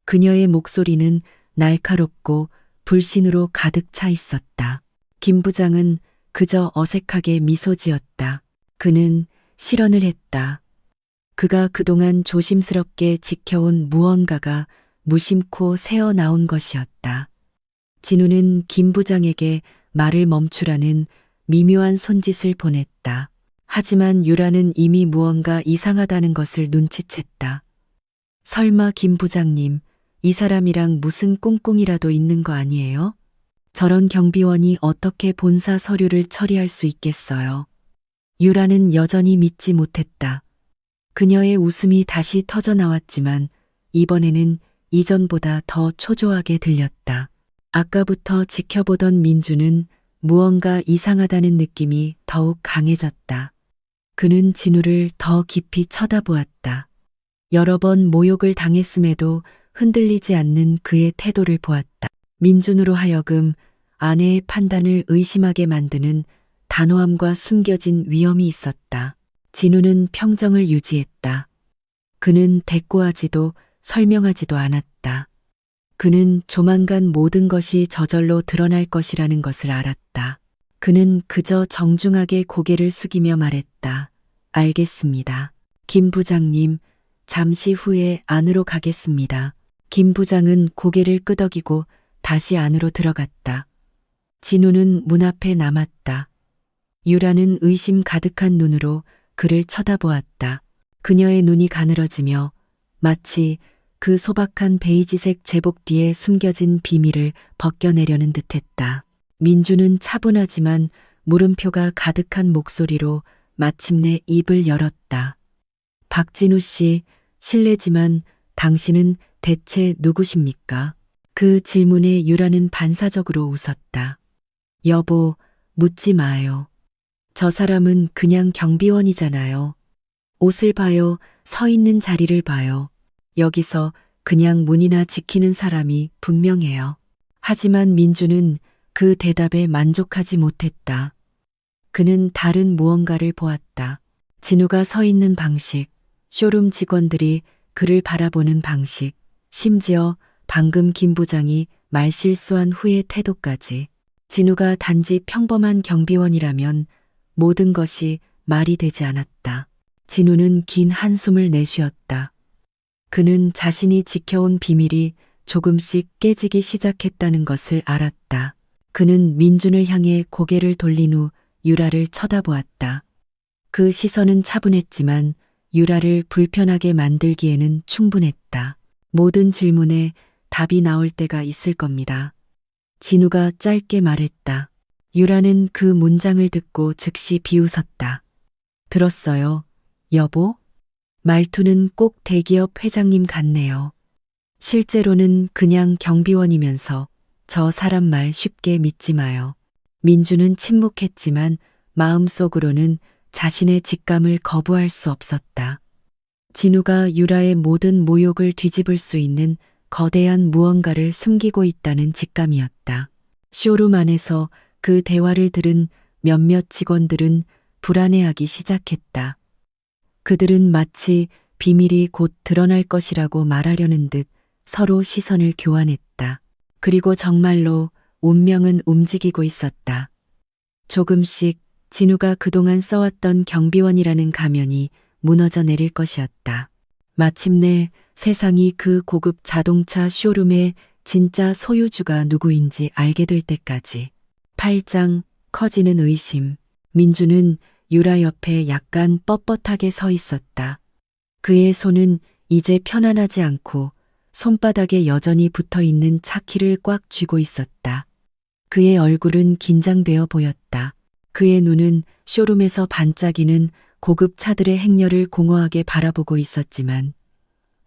그녀의 목소리는 날카롭고 불신으로 가득 차 있었다. 김 부장은 그저 어색하게 미소 지었다. 그는 실언을 했다. 그가 그동안 조심스럽게 지켜온 무언가가 무심코 새어나온 것이었다. 진우는 김 부장에게 말을 멈추라는 미묘한 손짓을 보냈다. 하지만 유라는 이미 무언가 이상하다는 것을 눈치챘다. 설마 김 부장님, 이 사람이랑 무슨 꿍꿍이라도 있는 거 아니에요? 저런 경비원이 어떻게 본사 서류를 처리할 수 있겠어요? 유라는 여전히 믿지 못했다. 그녀의 웃음이 다시 터져 나왔지만 이번에는 이전보다 더 초조하게 들렸다. 아까부터 지켜보던 민주는 무언가 이상하다는 느낌이 더욱 강해졌다. 그는 진우를 더 깊이 쳐다보았다. 여러 번 모욕을 당했음에도 흔들리지 않는 그의 태도를 보았다. 민준으로 하여금 아내의 판단을 의심하게 만드는 단호함과 숨겨진 위험이 있었다. 진우는 평정을 유지했다. 그는 대꾸하지도 설명하지도 않았다. 그는 조만간 모든 것이 저절로 드러날 것이라는 것을 알았다. 그는 그저 정중하게 고개를 숙이며 말했다. 알겠습니다. 김 부장님, 잠시 후에 안으로 가겠습니다. 김 부장은 고개를 끄덕이고 다시 안으로 들어갔다. 진우는 문 앞에 남았다. 유라는 의심 가득한 눈으로 그를 쳐다보았다. 그녀의 눈이 가늘어지며 마치 그 소박한 베이지색 제복 뒤에 숨겨진 비밀을 벗겨내려는 듯했다. 민주는 차분하지만 물음표가 가득한 목소리로 마침내 입을 열었다. 박진우 씨, 실례지만 당신은 대체 누구십니까? 그 질문에 유라는 반사적으로 웃었다. 여보, 묻지 마요. 저 사람은 그냥 경비원이잖아요. 옷을 봐요, 서 있는 자리를 봐요. 여기서 그냥 문이나 지키는 사람이 분명해요. 하지만 민주는 그 대답에 만족하지 못했다. 그는 다른 무언가를 보았다. 진우가 서 있는 방식, 쇼룸 직원들이 그를 바라보는 방식, 심지어 방금 김 부장이 말실수한 후의 태도까지. 진우가 단지 평범한 경비원이라면 모든 것이 말이 되지 않았다. 진우는 긴 한숨을 내쉬었다. 그는 자신이 지켜온 비밀이 조금씩 깨지기 시작했다는 것을 알았다. 그는 민준을 향해 고개를 돌린 후 유라를 쳐다보았다. 그 시선은 차분했지만 유라를 불편하게 만들기에는 충분했다. 모든 질문에 답이 나올 때가 있을 겁니다. 진우가 짧게 말했다. 유라는 그 문장을 듣고 즉시 비웃었다. 들었어요, 여보? 말투는 꼭 대기업 회장님 같네요. 실제로는 그냥 경비원이면서 저 사람 말 쉽게 믿지 마요. 민주는 침묵했지만 마음속으로는 자신의 직감을 거부할 수 없었다. 진우가 유라의 모든 모욕을 뒤집을 수 있는 거대한 무언가를 숨기고 있다는 직감이었다. 쇼룸 안에서 그 대화를 들은 몇몇 직원들은 불안해하기 시작했다. 그들은 마치 비밀이 곧 드러날 것이라고 말하려는 듯 서로 시선을 교환했다. 그리고 정말로 운명은 움직이고 있었다. 조금씩 진우가 그동안 써왔던 경비원이라는 가면이 무너져 내릴 것이었다. 마침내 세상이 그 고급 자동차 쇼룸의 진짜 소유주가 누구인지 알게 될 때까지. 8장 커지는 의심. 민주는 유라 옆에 약간 뻣뻣하게 서 있었다. 그의 손은 이제 편안하지 않고 손바닥에 여전히 붙어 있는 차키를 꽉 쥐고 있었다. 그의 얼굴은 긴장되어 보였다. 그의 눈은 쇼룸에서 반짝이는 고급 차들의 행렬을 공허하게 바라보고 있었지만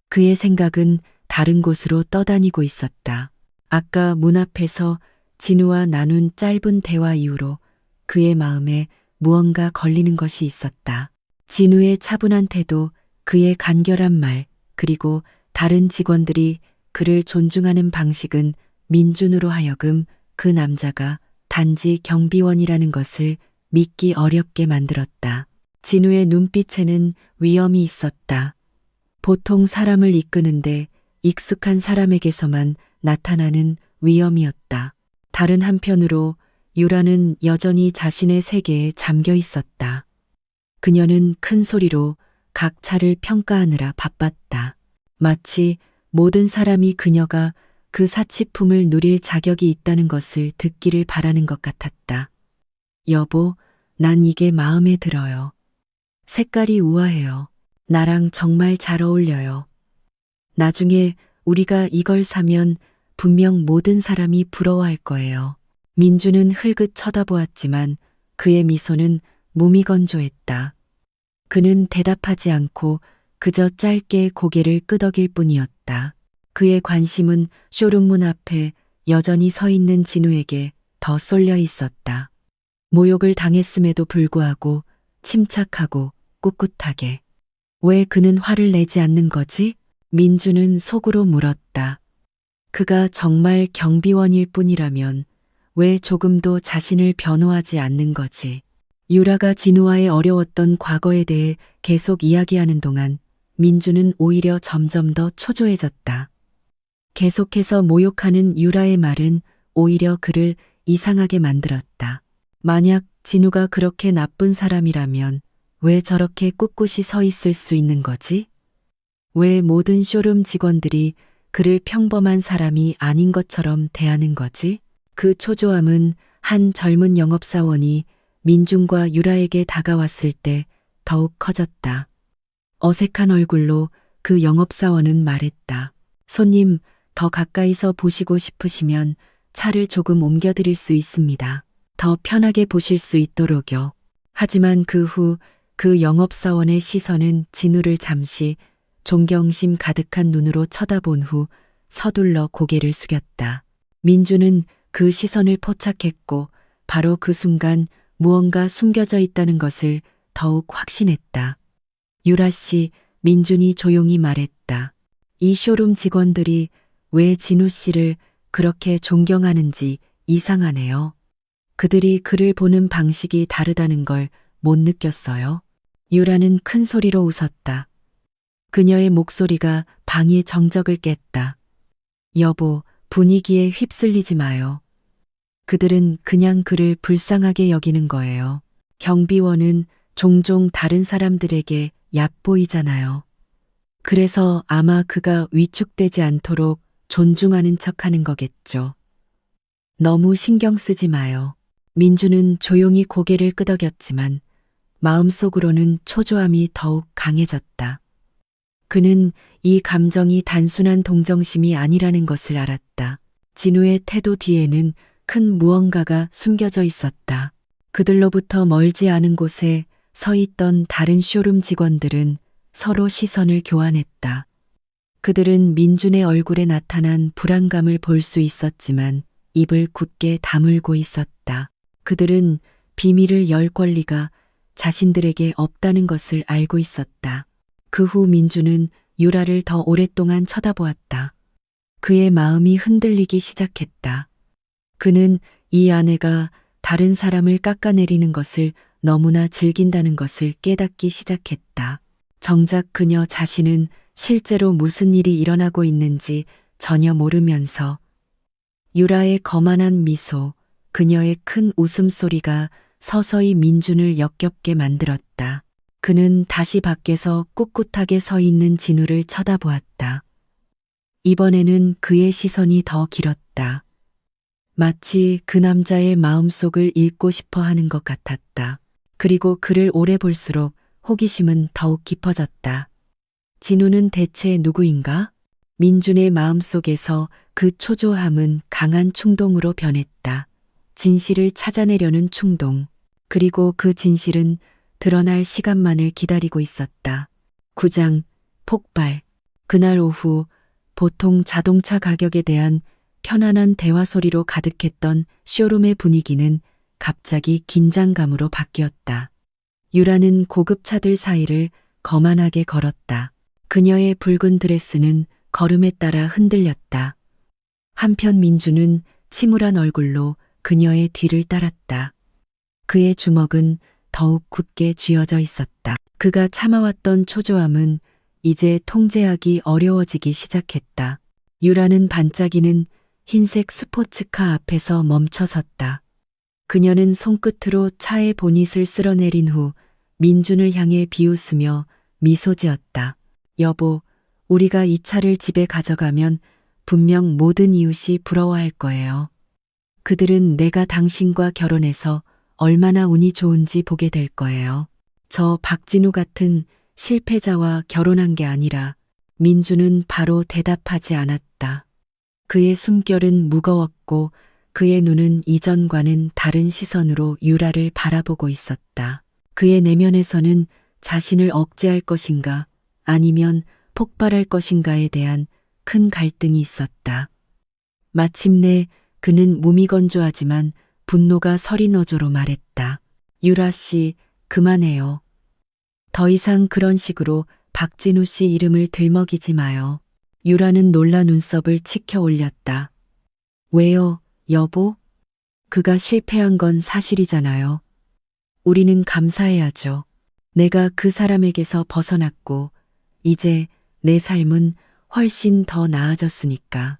그의 생각은 다른 곳으로 떠다니고 있었다. 아까 문 앞에서 진우와 나눈 짧은 대화 이후로 그의 마음에 무언가 걸리는 것이 있었다. 진우의 차분한 태도, 그의 간결한 말, 그리고 다른 직원들이 그를 존중하는 방식은 민준으로 하여금 그 남자가 단지 경비원이라는 것을 믿기 어렵게 만들었다. 진우의 눈빛에는 위험이 있었다. 보통 사람을 이끄는데 익숙한 사람에게서만 나타나는 위험이었다. 다른 한편으로 유라는 여전히 자신의 세계에 잠겨 있었다. 그녀는 큰 소리로 각 차를 평가하느라 바빴다. 마치 모든 사람이 그녀가 그 사치품을 누릴 자격이 있다는 것을 듣기를 바라는 것 같았다. 여보, 난 이게 마음에 들어요. 색깔이 우아해요. 나랑 정말 잘 어울려요. 나중에 우리가 이걸 사면 분명 모든 사람이 부러워할 거예요. 민주는 흘긋 쳐다보았지만 그의 미소는 무미건조했다. 그는 대답하지 않고 그저 짧게 고개를 끄덕일 뿐이었다. 그의 관심은 쇼룸 문 앞에 여전히 서 있는 진우에게 더 쏠려 있었다. 모욕을 당했음에도 불구하고 침착하고 꿋꿋하게. 왜 그는 화를 내지 않는 거지? 민주는 속으로 물었다. 그가 정말 경비원일 뿐이라면 왜 조금도 자신을 변호하지 않는 거지? 유라가 진우와의 어려웠던 과거에 대해 계속 이야기하는 동안 민주는 오히려 점점 더 초조해졌다. 계속해서 모욕하는 유라의 말은 오히려 그를 이상하게 만들었다. 만약 진우가 그렇게 나쁜 사람이라면 왜 저렇게 꿋꿋이 서 있을 수 있는 거지? 왜 모든 쇼룸 직원들이 그를 평범한 사람이 아닌 것처럼 대하는 거지? 그 초조함은 한 젊은 영업사원이 민중과 유라에게 다가왔을 때 더욱 커졌다. 어색한 얼굴로 그 영업사원은 말했다. 손님, 더 가까이서 보시고 싶으시면 차를 조금 옮겨드릴 수 있습니다. 더 편하게 보실 수 있도록요. 하지만 그 후 그 영업사원의 시선은 진우를 잠시 존경심 가득한 눈으로 쳐다본 후 서둘러 고개를 숙였다. 민주는 그 시선을 포착했고 바로 그 순간 무언가 숨겨져 있다는 것을 더욱 확신했다. 유라 씨, 민준이 조용히 말했다. 이 쇼룸 직원들이 왜 진우 씨를 그렇게 존경하는지 이상하네요. 그들이 그를 보는 방식이 다르다는 걸 못 느꼈어요. 유라는 큰 소리로 웃었다. 그녀의 목소리가 방의 정적을 깼다. 여보, 분위기에 휩쓸리지 마요. 그들은 그냥 그를 불쌍하게 여기는 거예요. 경비원은 종종 다른 사람들에게 얕보이잖아요. 그래서 아마 그가 위축되지 않도록 존중하는 척하는 거겠죠. 너무 신경 쓰지 마요. 민주는 조용히 고개를 끄덕였지만 마음속으로는 초조함이 더욱 강해졌다. 그는 이 감정이 단순한 동정심이 아니라는 것을 알았다. 진우의 태도 뒤에는 큰 무언가가 숨겨져 있었다. 그들로부터 멀지 않은 곳에 서 있던 다른 쇼룸 직원들은 서로 시선을 교환했다. 그들은 민준의 얼굴에 나타난 불안감을 볼 수 있었지만 입을 굳게 다물고 있었다. 그들은 비밀을 열 권리가 자신들에게 없다는 것을 알고 있었다. 그 후 민주는 유라를 더 오랫동안 쳐다보았다. 그의 마음이 흔들리기 시작했다. 그는 이 아내가 다른 사람을 깎아내리는 것을 너무나 즐긴다는 것을 깨닫기 시작했다. 정작 그녀 자신은 실제로 무슨 일이 일어나고 있는지 전혀 모르면서 유라의 거만한 미소, 그녀의 큰 웃음소리가 서서히 민준을 역겹게 만들었다. 그는 다시 밖에서 꿋꿋하게 서 있는 진우를 쳐다보았다. 이번에는 그의 시선이 더 길었다. 마치 그 남자의 마음속을 읽고 싶어 하는 것 같았다. 그리고 그를 오래 볼수록 호기심은 더욱 깊어졌다. 진우는 대체 누구인가? 민준의 마음속에서 그 초조함은 강한 충동으로 변했다. 진실을 찾아내려는 충동. 그리고 그 진실은 드러날 시간만을 기다리고 있었다. 9장 폭발. 그날 오후 보통 자동차 가격에 대한 편안한 대화 소리로 가득했던 쇼룸의 분위기는 갑자기 긴장감으로 바뀌었다. 유라는 고급 차들 사이를 거만하게 걸었다. 그녀의 붉은 드레스는 걸음에 따라 흔들렸다. 한편 민주는 침울한 얼굴로 그녀의 뒤를 따랐다. 그의 주먹은 더욱 굳게 쥐어져 있었다. 그가 참아왔던 초조함은 이제 통제하기 어려워지기 시작했다. 유라는 반짝이는 흰색 스포츠카 앞에서 멈춰섰다. 그녀는 손끝으로 차의 보닛을 쓸어내린 후 민준을 향해 비웃으며 미소 지었다. 여보, 우리가 이 차를 집에 가져가면 분명 모든 이웃이 부러워할 거예요. 그들은 내가 당신과 결혼해서 얼마나 운이 좋은지 보게 될 거예요. 저 박진우 같은 실패자와 결혼한 게 아니라. 민주는 바로 대답하지 않았다. 그의 숨결은 무거웠고 그의 눈은 이전과는 다른 시선으로 유라를 바라보고 있었다. 그의 내면에서는 자신을 억제할 것인가 아니면 폭발할 것인가에 대한 큰 갈등이 있었다. 마침내 그는 무미건조하지만 분노가 서린 어조로 말했다. 유라 씨, 그만해요. 더 이상 그런 식으로 박진우 씨 이름을 들먹이지 마요. 유라는 놀라 눈썹을 치켜 올렸다. 왜요, 여보? 그가 실패한 건 사실이잖아요. 우리는 감사해야죠. 내가 그 사람에게서 벗어났고 이제 내 삶은 훨씬 더 나아졌으니까.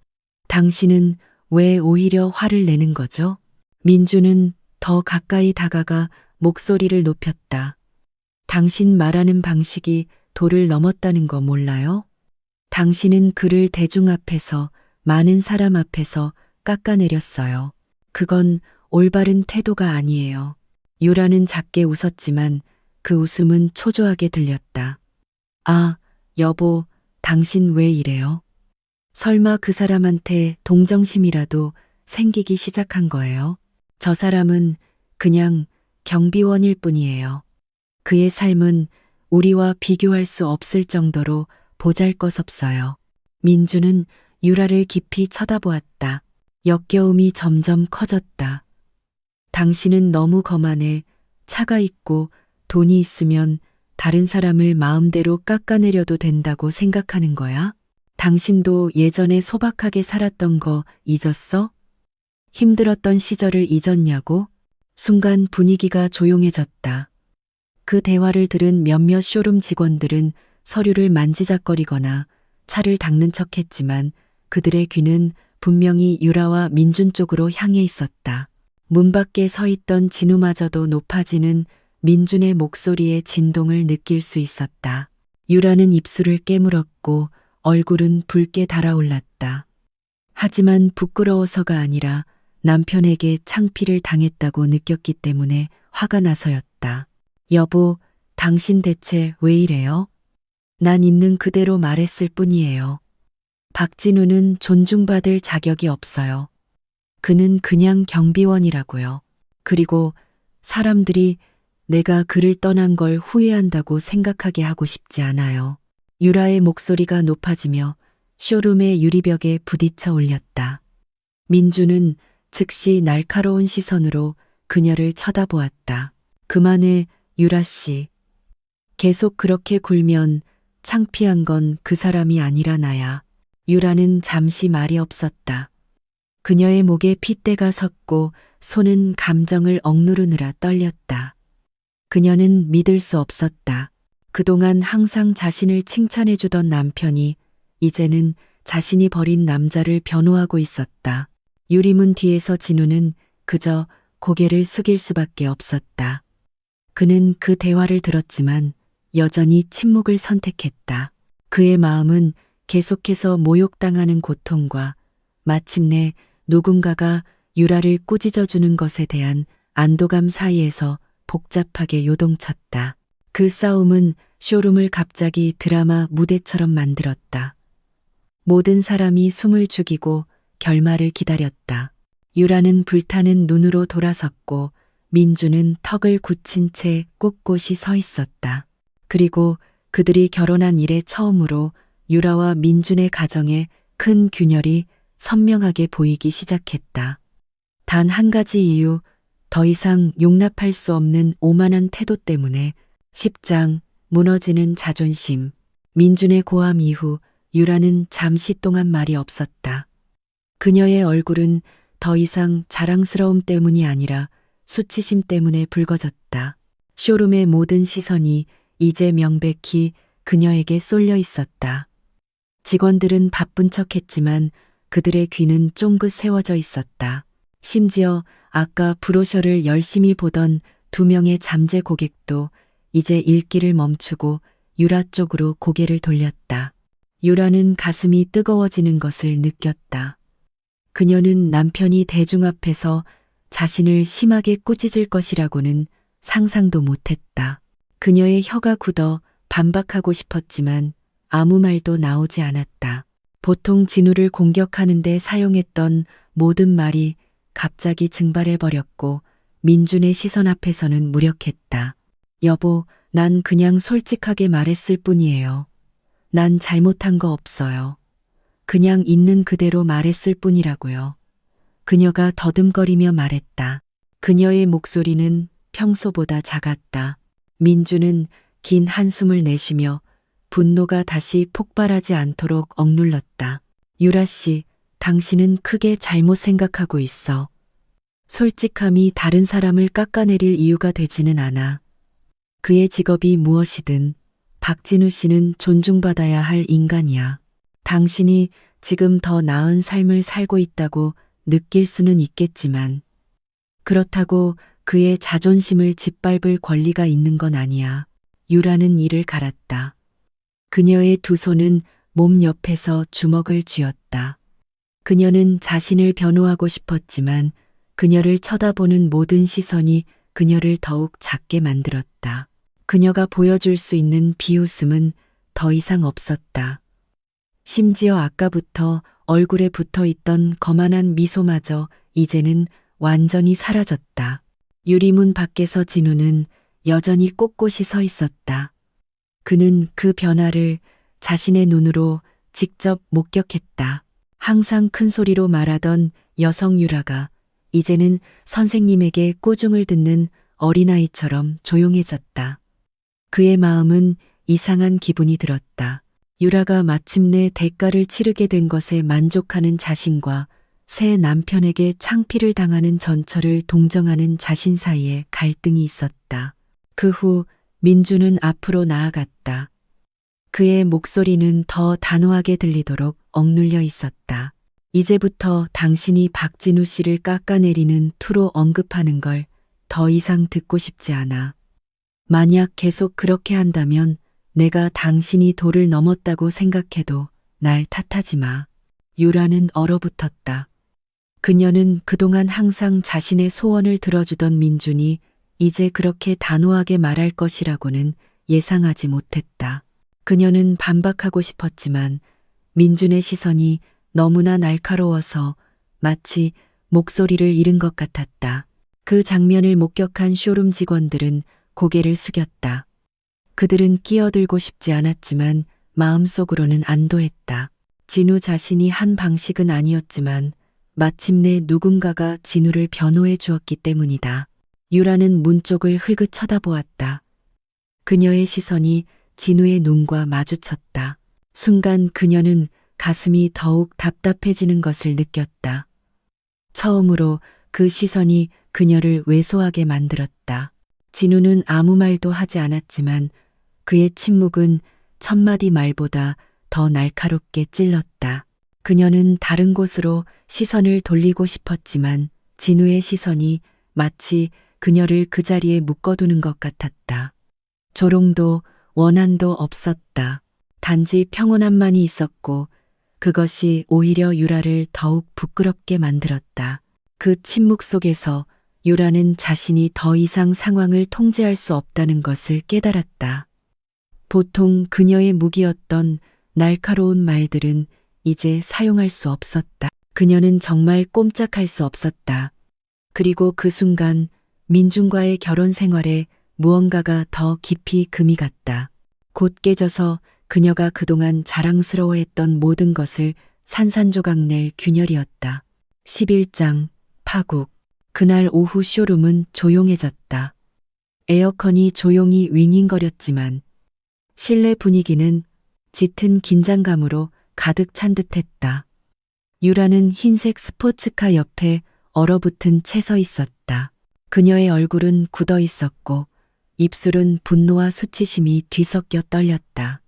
당신은 왜 오히려 화를 내는 거죠? 민주는 더 가까이 다가가 목소리를 높였다. 당신 말하는 방식이 도를 넘었다는 거 몰라요? 당신은 그를 대중 앞에서, 많은 사람 앞에서 깎아내렸어요. 그건 올바른 태도가 아니에요. 유라는 작게 웃었지만 그 웃음은 초조하게 들렸다. 아, 여보, 당신 왜 이래요? 설마 그 사람한테 동정심이라도 생기기 시작한 거예요? 저 사람은 그냥 경비원일 뿐이에요. 그의 삶은 우리와 비교할 수 없을 정도로 보잘것없어요. 민주는 유라를 깊이 쳐다보았다. 역겨움이 점점 커졌다. 당신은 너무 거만해. 차가 있고 돈이 있으면 다른 사람을 마음대로 깎아내려도 된다고 생각하는 거야? 당신도 예전에 소박하게 살았던 거 잊었어? 힘들었던 시절을 잊었냐고? 순간 분위기가 조용해졌다. 그 대화를 들은 몇몇 쇼룸 직원들은 서류를 만지작거리거나 차를 닦는 척했지만 그들의 귀는 분명히 유라와 민준 쪽으로 향해 있었다. 문 밖에 서 있던 진우마저도 높아지는 민준의 목소리의 진동을 느낄 수 있었다. 유라는 입술을 깨물었고 얼굴은 붉게 달아올랐다. 하지만 부끄러워서가 아니라 남편에게 창피를 당했다고 느꼈기 때문에 화가 나서였다. 여보, 당신 대체 왜 이래요? 난 있는 그대로 말했을 뿐이에요. 박진우는 존중받을 자격이 없어요. 그는 그냥 경비원이라고요. 그리고 사람들이 내가 그를 떠난 걸 후회한다고 생각하게 하고 싶지 않아요. 유라의 목소리가 높아지며 쇼룸의 유리벽에 부딪혀 올렸다. 민주는 즉시 날카로운 시선으로 그녀를 쳐다보았다. 그만해, 유라 씨. 계속 그렇게 굴면 창피한 건 그 사람이 아니라 나야. 유라는 잠시 말이 없었다. 그녀의 목에 핏대가 섰고 손은 감정을 억누르느라 떨렸다. 그녀는 믿을 수 없었다. 그동안 항상 자신을 칭찬해주던 남편이 이제는 자신이 버린 남자를 변호하고 있었다. 유리문 뒤에서 진우는 그저 고개를 숙일 수밖에 없었다. 그는 그 대화를 들었지만 여전히 침묵을 선택했다. 그의 마음은 계속해서 모욕당하는 고통과 마침내 누군가가 유라를 꾸짖어주는 것에 대한 안도감 사이에서 복잡하게 요동쳤다. 그 싸움은 쇼룸을 갑자기 드라마 무대처럼 만들었다. 모든 사람이 숨을 죽이고 결말을 기다렸다. 유라는 불타는 눈으로 돌아섰고 민주는 턱을 굳힌 채 꼿꼿이 서 있었다. 그리고 그들이 결혼한 이래 처음으로 유라와 민준의 가정에 큰 균열이 선명하게 보이기 시작했다. 단 한 가지 이유, 더 이상 용납할 수 없는 오만한 태도 때문에 10장 무너지는 자존심. 민준의 고함 이후 유라는 잠시 동안 말이 없었다. 그녀의 얼굴은 더 이상 자랑스러움 때문이 아니라 수치심 때문에 붉어졌다. 쇼룸의 모든 시선이 이제 명백히 그녀에게 쏠려 있었다. 직원들은 바쁜 척했지만 그들의 귀는 쫑긋 세워져 있었다. 심지어 아까 브로셔를 열심히 보던 2명의 잠재 고객도 이제 읽기를 멈추고 유라 쪽으로 고개를 돌렸다. 유라는 가슴이 뜨거워지는 것을 느꼈다. 그녀는 남편이 대중 앞에서 자신을 심하게 꾸짖을 것이라고는 상상도 못했다. 그녀의 혀가 굳어 반박하고 싶었지만 아무 말도 나오지 않았다. 보통 진우를 공격하는데 사용했던 모든 말이 갑자기 증발해버렸고 민준의 시선 앞에서는 무력했다. 여보, 난 그냥 솔직하게 말했을 뿐이에요. 난 잘못한 거 없어요. 그냥 있는 그대로 말했을 뿐이라고요. 그녀가 더듬거리며 말했다. 그녀의 목소리는 평소보다 작았다. 민주는 긴 한숨을 내쉬며 분노가 다시 폭발하지 않도록 억눌렀다. 유라 씨, 당신은 크게 잘못 생각하고 있어. 솔직함이 다른 사람을 깎아내릴 이유가 되지는 않아. 그의 직업이 무엇이든 박진우 씨는 존중받아야 할 인간이야. 당신이 지금 더 나은 삶을 살고 있다고 느낄 수는 있겠지만 그렇다고 그의 자존심을 짓밟을 권리가 있는 건 아니야. 유라는 이를 갈았다. 그녀의 두 손은 몸 옆에서 주먹을 쥐었다. 그녀는 자신을 변호하고 싶었지만 그녀를 쳐다보는 모든 시선이 그녀를 더욱 작게 만들었다. 그녀가 보여줄 수 있는 비웃음은 더 이상 없었다. 심지어 아까부터 얼굴에 붙어 있던 거만한 미소마저 이제는 완전히 사라졌다. 유리문 밖에서 진우는 여전히 꼿꼿이 서 있었다. 그는 그 변화를 자신의 눈으로 직접 목격했다. 항상 큰 소리로 말하던 여성 유라가 이제는 선생님에게 꼬중을 듣는 어린아이처럼 조용해졌다. 그의 마음은 이상한 기분이 들었다. 유라가 마침내 대가를 치르게 된 것에 만족하는 자신과 새 남편에게 창피를 당하는 전철을 동정하는 자신 사이에 갈등이 있었다. 그 후 민주는 앞으로 나아갔다. 그의 목소리는 더 단호하게 들리도록 억눌려 있었다. 이제부터 당신이 박진우 씨를 깎아내리는 투로 언급하는 걸 더 이상 듣고 싶지 않아. 만약 계속 그렇게 한다면 내가 당신이 도를 넘었다고 생각해도 날 탓하지 마. 유라는 얼어붙었다. 그녀는 그동안 항상 자신의 소원을 들어주던 민준이 이제 그렇게 단호하게 말할 것이라고는 예상하지 못했다. 그녀는 반박하고 싶었지만 민준의 시선이 너무나 날카로워서 마치 목소리를 잃은 것 같았다. 그 장면을 목격한 쇼룸 직원들은 고개를 숙였다. 그들은 끼어들고 싶지 않았지만 마음속으로는 안도했다. 진우 자신이 한 방식은 아니었지만 마침내 누군가가 진우를 변호해 주었기 때문이다. 유라는 문 쪽을 흘긋 쳐다보았다. 그녀의 시선이 진우의 눈과 마주쳤다. 순간 그녀는 가슴이 더욱 답답해지는 것을 느꼈다. 처음으로 그 시선이 그녀를 왜소하게 만들었다. 진우는 아무 말도 하지 않았지만 그의 침묵은 천마디 말보다 더 날카롭게 찔렀다. 그녀는 다른 곳으로 시선을 돌리고 싶었지만 진우의 시선이 마치 그녀를 그 자리에 묶어두는 것 같았다. 조롱도 원한도 없었다. 단지 평온함만이 있었고 그것이 오히려 유라를 더욱 부끄럽게 만들었다. 그 침묵 속에서 유라는 자신이 더 이상 상황을 통제할 수 없다는 것을 깨달았다. 보통 그녀의 무기였던 날카로운 말들은 이제 사용할 수 없었다. 그녀는 정말 꼼짝할 수 없었다. 그리고 그 순간 민준과의 결혼 생활에 무언가가 더 깊이 금이 갔다. 곧 깨져서 그녀가 그동안 자랑스러워했던 모든 것을 산산조각 낼 균열이었다. 11장 파국. 그날 오후 쇼룸은 조용해졌다. 에어컨이 조용히 윙윙거렸지만 실내 분위기는 짙은 긴장감으로 가득 찬 듯했다. 유라는 흰색 스포츠카 옆에 얼어붙은 채 서 있었다. 그녀의 얼굴은 굳어 있었고 입술은 분노와 수치심이 뒤섞여 떨렸다.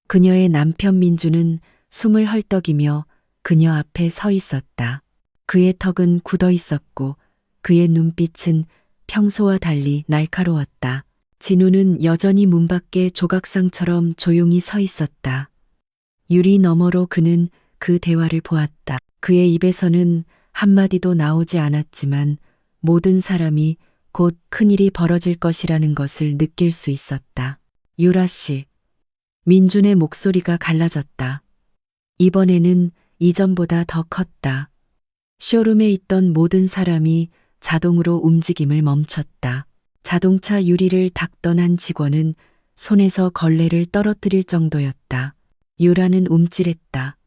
그녀의 남편 민주는 숨을 헐떡이며 그녀 앞에 서 있었다. 그의 턱은 굳어 있었고 그의 눈빛은 평소와 달리 날카로웠다. 진우는 여전히 문 밖에 조각상처럼 조용히 서 있었다. 유리 너머로 그는 그 대화를 보았다. 그의 입에서는 한마디도 나오지 않았지만 모든 사람이 곧 큰일이 벌어질 것이라는 것을 느낄 수 있었다. 유라 씨. 민준의 목소리가 갈라졌다. 이번에는 이전보다 더 컸다. 쇼룸에 있던 모든 사람이 자동으로 움직임을 멈췄다. 자동차 유리를 닦던 한 직원은 손에서 걸레를 떨어뜨릴 정도였다. 유라는 움찔했다.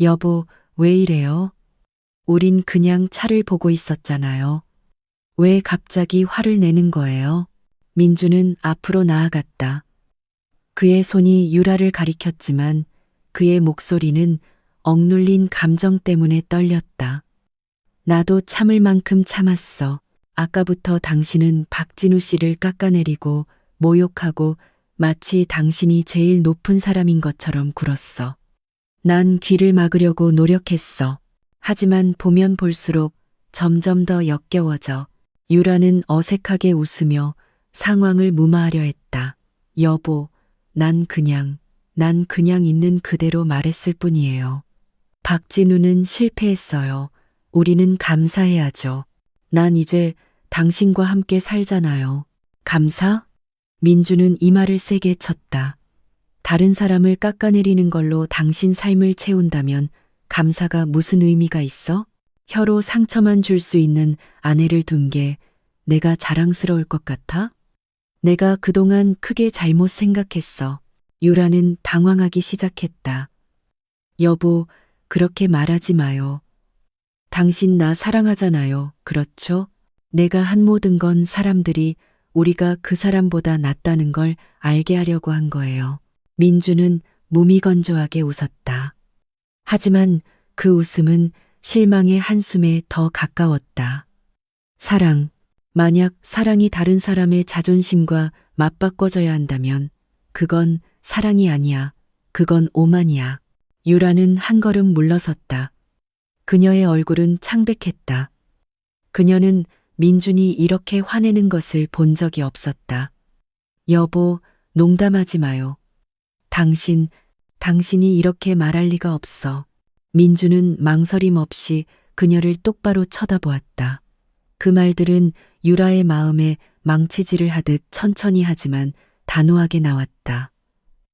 여보, 왜 이래요? 우린 그냥 차를 보고 있었잖아요. 왜 갑자기 화를 내는 거예요? 민주는 앞으로 나아갔다. 그의 손이 유라를 가리켰지만 그의 목소리는 억눌린 감정 때문에 떨렸다. 나도 참을 만큼 참았어. 아까부터 당신은 박진우 씨를 깎아내리고 모욕하고 마치 당신이 제일 높은 사람인 것처럼 굴었어. 난 귀를 막으려고 노력했어. 하지만 보면 볼수록 점점 더 역겨워져. 유라는 어색하게 웃으며 상황을 무마하려 했다. 여보, 난 그냥 있는 그대로 말했을 뿐이에요. 박진우는 실패했어요. 우리는 감사해야죠. 난 이제 당신과 함께 살잖아요. 감사? 민주는 이마를 세게 쳤다. 다른 사람을 깎아내리는 걸로 당신 삶을 채운다면 감사가 무슨 의미가 있어? 혀로 상처만 줄 수 있는 아내를 둔 게 내가 자랑스러울 것 같아? 내가 그동안 크게 잘못 생각했어. 유라는 당황하기 시작했다. 여보, 그렇게 말하지 마요. 당신 나 사랑하잖아요. 그렇죠? 내가 한 모든 건 사람들이 우리가 그 사람보다 낫다는 걸 알게 하려고 한 거예요. 민주는 무미건조하게 웃었다. 하지만 그 웃음은 실망의 한숨에 더 가까웠다. 사랑. 만약 사랑이 다른 사람의 자존심과 맞바꿔져야 한다면 그건 사랑이 아니야. 그건 오만이야. 유라는 한 걸음 물러섰다. 그녀의 얼굴은 창백했다. 그녀는 민준이 이렇게 화내는 것을 본 적이 없었다. 여보, 농담하지 마요. 당신이 이렇게 말할 리가 없어. 민주는 망설임 없이 그녀를 똑바로 쳐다보았다. 그 말들은 유라의 마음에 망치질을 하듯 천천히 하지만 단호하게 나왔다.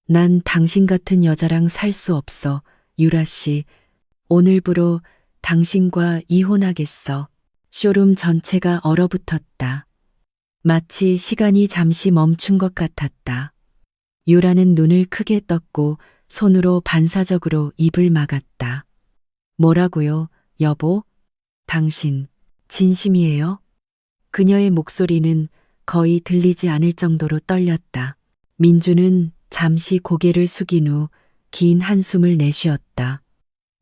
난 당신 같은 여자랑 살 수 없어, 유라 씨. 오늘부로 당신과 이혼하겠어. 쇼룸 전체가 얼어붙었다. 마치 시간이 잠시 멈춘 것 같았다. 유라는 눈을 크게 떴고 손으로 반사적으로 입을 막았다. 뭐라고요, 여보? 당신, 진심이에요? 그녀의 목소리는 거의 들리지 않을 정도로 떨렸다. 민주는 잠시 고개를 숙인 후 긴 한숨을 내쉬었다.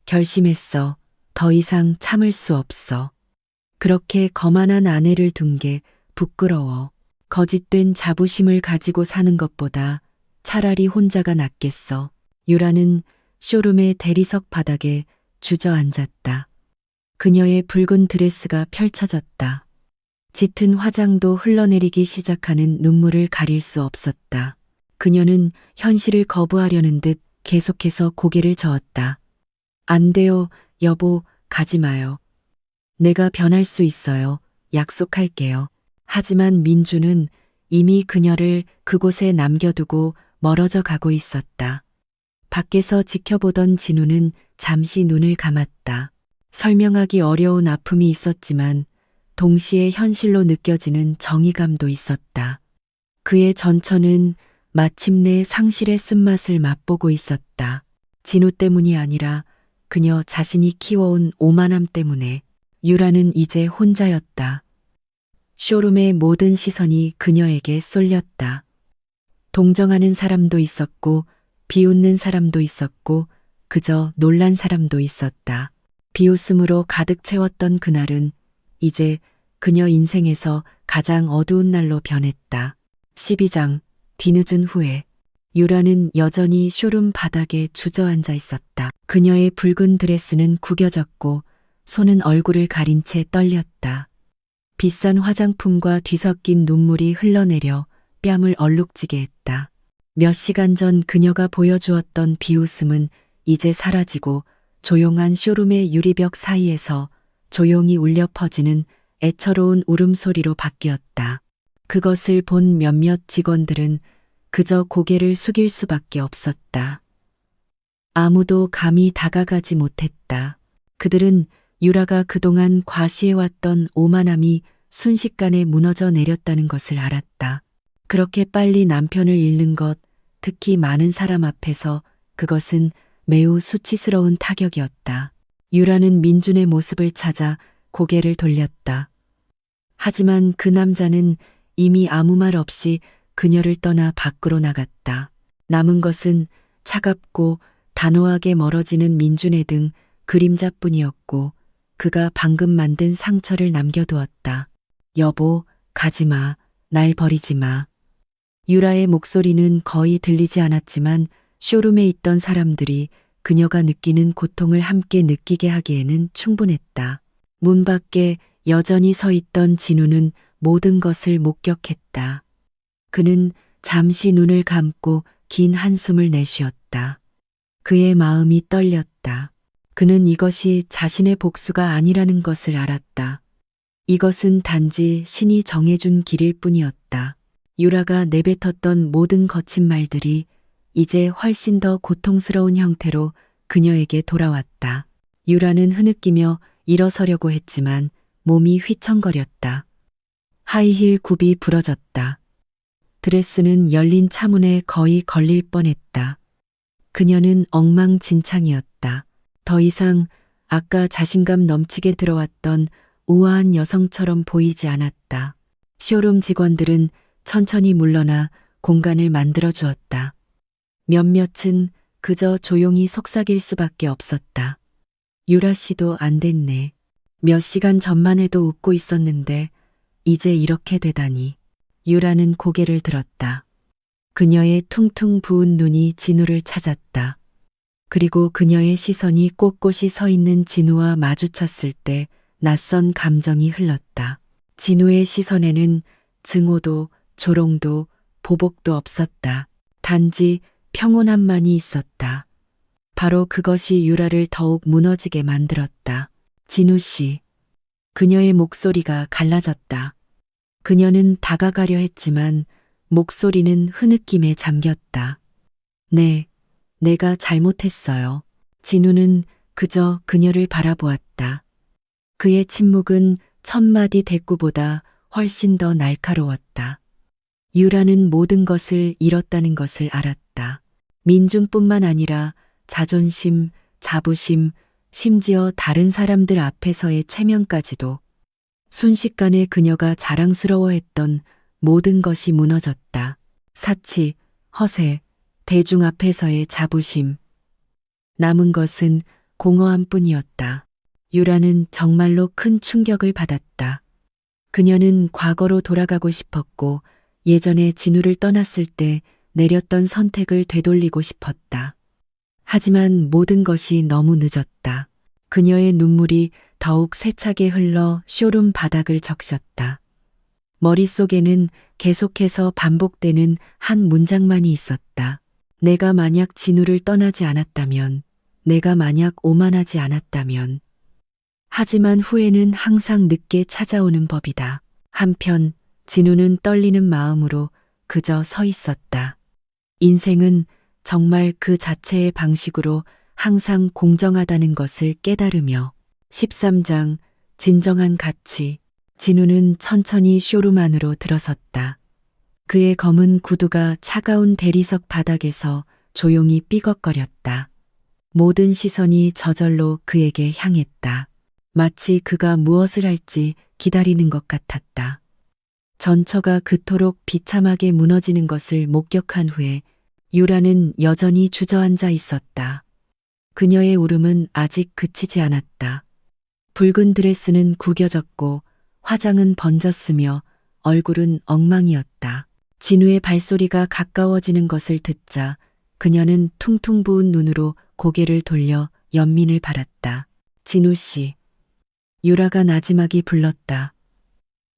결심했어. 더 이상 참을 수 없어. 그렇게 거만한 아내를 둔 게 부끄러워. 거짓된 자부심을 가지고 사는 것보다 차라리 혼자가 낫겠어. 유라는 쇼룸의 대리석 바닥에 주저앉았다. 그녀의 붉은 드레스가 펼쳐졌다. 짙은 화장도 흘러내리기 시작하는 눈물을 가릴 수 없었다. 그녀는 현실을 거부하려는 듯 계속해서 고개를 저었다. 안 돼요, 여보, 가지 마요. 내가 변할 수 있어요. 약속할게요. 하지만 민주는 이미 그녀를 그곳에 남겨두고 멀어져 가고 있었다. 밖에서 지켜보던 진우는 잠시 눈을 감았다. 설명하기 어려운 아픔이 있었지만 동시에 현실로 느껴지는 정의감도 있었다. 그의 전처는 마침내 상실의 쓴맛을 맛보고 있었다. 진우 때문이 아니라 그녀 자신이 키워온 오만함 때문에. 유라는 이제 혼자였다. 쇼룸의 모든 시선이 그녀에게 쏠렸다. 동정하는 사람도 있었고 비웃는 사람도 있었고 그저 놀란 사람도 있었다. 비웃음으로 가득 채웠던 그날은 이제 그녀 인생에서 가장 어두운 날로 변했다. 12장 뒤늦은 후에 유라는 여전히 쇼룸 바닥에 주저앉아 있었다. 그녀의 붉은 드레스는 구겨졌고 손은 얼굴을 가린 채 떨렸다. 비싼 화장품과 뒤섞인 눈물이 흘러내려 뺨을 얼룩지게 했다. 몇 시간 전 그녀가 보여주었던 비웃음은 이제 사라지고 조용한 쇼룸의 유리벽 사이에서 조용히 울려 퍼지는 애처로운 울음소리로 바뀌었다. 그것을 본 몇몇 직원들은 그저 고개를 숙일 수밖에 없었다. 아무도 감히 다가가지 못했다. 그들은 유라가 그동안 과시해왔던 오만함이 순식간에 무너져 내렸다는 것을 알았다. 그렇게 빨리 남편을 잃는 것, 특히 많은 사람 앞에서 그것은 매우 수치스러운 타격이었다. 유라는 민준의 모습을 찾아 고개를 돌렸다. 하지만 그 남자는 이미 아무 말 없이 그녀를 떠나 밖으로 나갔다. 남은 것은 차갑고 단호하게 멀어지는 민준의 등 그림자뿐이었고 그가 방금 만든 상처를 남겨두었다. 여보, 가지마. 날 버리지 마. 유라의 목소리는 거의 들리지 않았지만 쇼룸에 있던 사람들이 그녀가 느끼는 고통을 함께 느끼게 하기에는 충분했다. 문 밖에 여전히 서 있던 진우는 모든 것을 목격했다. 그는 잠시 눈을 감고 긴 한숨을 내쉬었다. 그의 마음이 떨렸다. 그는 이것이 자신의 복수가 아니라는 것을 알았다. 이것은 단지 신이 정해준 길일 뿐이었다. 유라가 내뱉었던 모든 거친 말들이 이제 훨씬 더 고통스러운 형태로 그녀에게 돌아왔다. 유라는 흐느끼며 일어서려고 했지만 몸이 휘청거렸다. 하이힐 굽이 부러졌다. 드레스는 열린 차문에 거의 걸릴 뻔했다. 그녀는 엉망진창이었다. 더 이상 아까 자신감 넘치게 들어왔던 우아한 여성처럼 보이지 않았다. 쇼룸 직원들은 천천히 물러나 공간을 만들어 주었다. 몇몇은 그저 조용히 속삭일 수밖에 없었다. 유라 씨도 안 됐네. 몇 시간 전만 해도 웃고 있었는데 이제 이렇게 되다니. 유라는 고개를 들었다. 그녀의 퉁퉁 부은 눈이 진우를 찾았다. 그리고 그녀의 시선이 꼿꼿이 서 있는 진우와 마주쳤을 때 낯선 감정이 흘렀다. 진우의 시선에는 증오도 조롱도 보복도 없었다. 단지 평온함만이 있었다. 바로 그것이 유라를 더욱 무너지게 만들었다. 진우 씨. 그녀의 목소리가 갈라졌다. 그녀는 다가가려 했지만 목소리는 흐느낌에 잠겼다. 네, 내가 잘못했어요. 진우는 그저 그녀를 바라보았다. 그의 침묵은 천마디 대꾸보다 훨씬 더 날카로웠다. 유라는 모든 것을 잃었다는 것을 알았다. 민준뿐만 아니라 자존심, 자부심, 심지어 다른 사람들 앞에서의 체면까지도. 순식간에 그녀가 자랑스러워했던 모든 것이 무너졌다. 사치, 허세, 대중 앞에서의 자부심. 남은 것은 공허함 뿐이었다. 유라는 정말로 큰 충격을 받았다. 그녀는 과거로 돌아가고 싶었고 예전에 진우를 떠났을 때 내렸던 선택을 되돌리고 싶었다. 하지만 모든 것이 너무 늦었다. 그녀의 눈물이 더욱 세차게 흘러 쇼룸 바닥을 적셨다. 머릿속에는 계속해서 반복되는 한 문장만이 있었다. 내가 만약 진우를 떠나지 않았다면, 내가 만약 오만하지 않았다면. 하지만 후회는 항상 늦게 찾아오는 법이다. 한편 진우는 떨리는 마음으로 그저 서 있었다. 인생은 정말 그 자체의 방식으로 항상 공정하다는 것을 깨달으며 13장 진정한 가치. 진우는 천천히 쇼룸 안으로 들어섰다. 그의 검은 구두가 차가운 대리석 바닥에서 조용히 삐걱거렸다. 모든 시선이 저절로 그에게 향했다. 마치 그가 무엇을 할지 기다리는 것 같았다. 전처가 그토록 비참하게 무너지는 것을 목격한 후에 유라는 여전히 주저앉아 있었다. 그녀의 울음은 아직 그치지 않았다. 붉은 드레스는 구겨졌고 화장은 번졌으며 얼굴은 엉망이었다. 진우의 발소리가 가까워지는 것을 듣자 그녀는 퉁퉁 부은 눈으로 고개를 돌려 연민을 바랐다. 진우 씨. 유라가 나지막이 불렀다.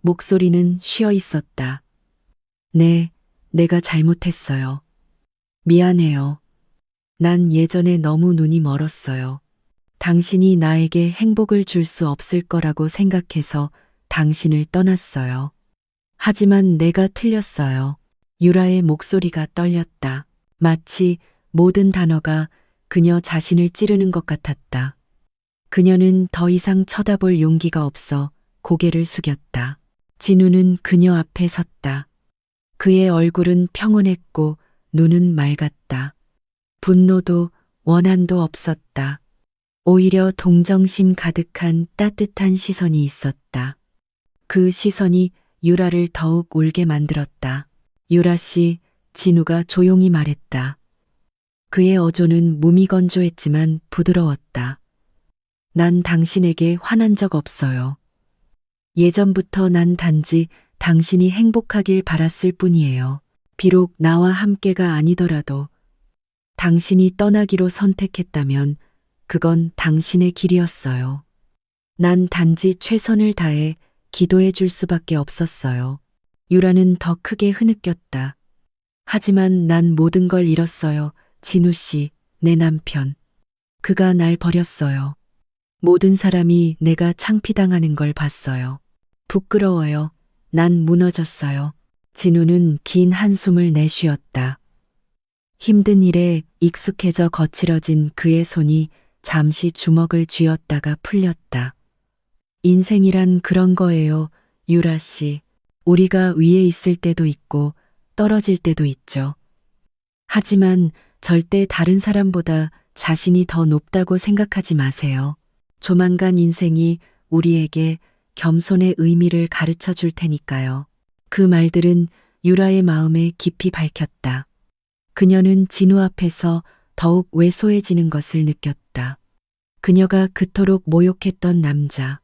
목소리는 쉬어 있었다. 네, 내가 잘못했어요. 미안해요. 난 예전에 너무 눈이 멀었어요. 당신이 나에게 행복을 줄 수 없을 거라고 생각해서 당신을 떠났어요. 하지만 내가 틀렸어요. 유라의 목소리가 떨렸다. 마치 모든 단어가 그녀 자신을 찌르는 것 같았다. 그녀는 더 이상 쳐다볼 용기가 없어 고개를 숙였다. 진우는 그녀 앞에 섰다. 그의 얼굴은 평온했고 눈은 맑았다. 분노도 원한도 없었다. 오히려 동정심 가득한 따뜻한 시선이 있었다. 그 시선이 유라를 더욱 울게 만들었다. 유라 씨, 진우가 조용히 말했다. 그의 어조는 무미건조했지만 부드러웠다. 난 당신에게 화난 적 없어요. 예전부터 난 단지 당신이 행복하길 바랐을 뿐이에요. 비록 나와 함께가 아니더라도 당신이 떠나기로 선택했다면 그건 당신의 길이었어요. 난 단지 최선을 다해 기도해 줄 수밖에 없었어요. 유라는 더 크게 흐느꼈다. 하지만 난 모든 걸 잃었어요. 진우 씨, 내 남편. 그가 날 버렸어요. 모든 사람이 내가 창피당하는 걸 봤어요. 부끄러워요. 난 무너졌어요. 진우는 긴 한숨을 내쉬었다. 힘든 일에 익숙해져 거칠어진 그의 손이 잠시 주먹을 쥐었다가 풀렸다. 인생이란 그런 거예요, 유라 씨. 우리가 위에 있을 때도 있고 떨어질 때도 있죠. 하지만 절대 다른 사람보다 자신이 더 높다고 생각하지 마세요. 조만간 인생이 우리에게 겸손의 의미를 가르쳐 줄 테니까요. 그 말들은 유라의 마음에 깊이 밝혔다. 그녀는 진우 앞에서 더욱 왜소해지는 것을 느꼈다. 그녀가 그토록 모욕했던 남자,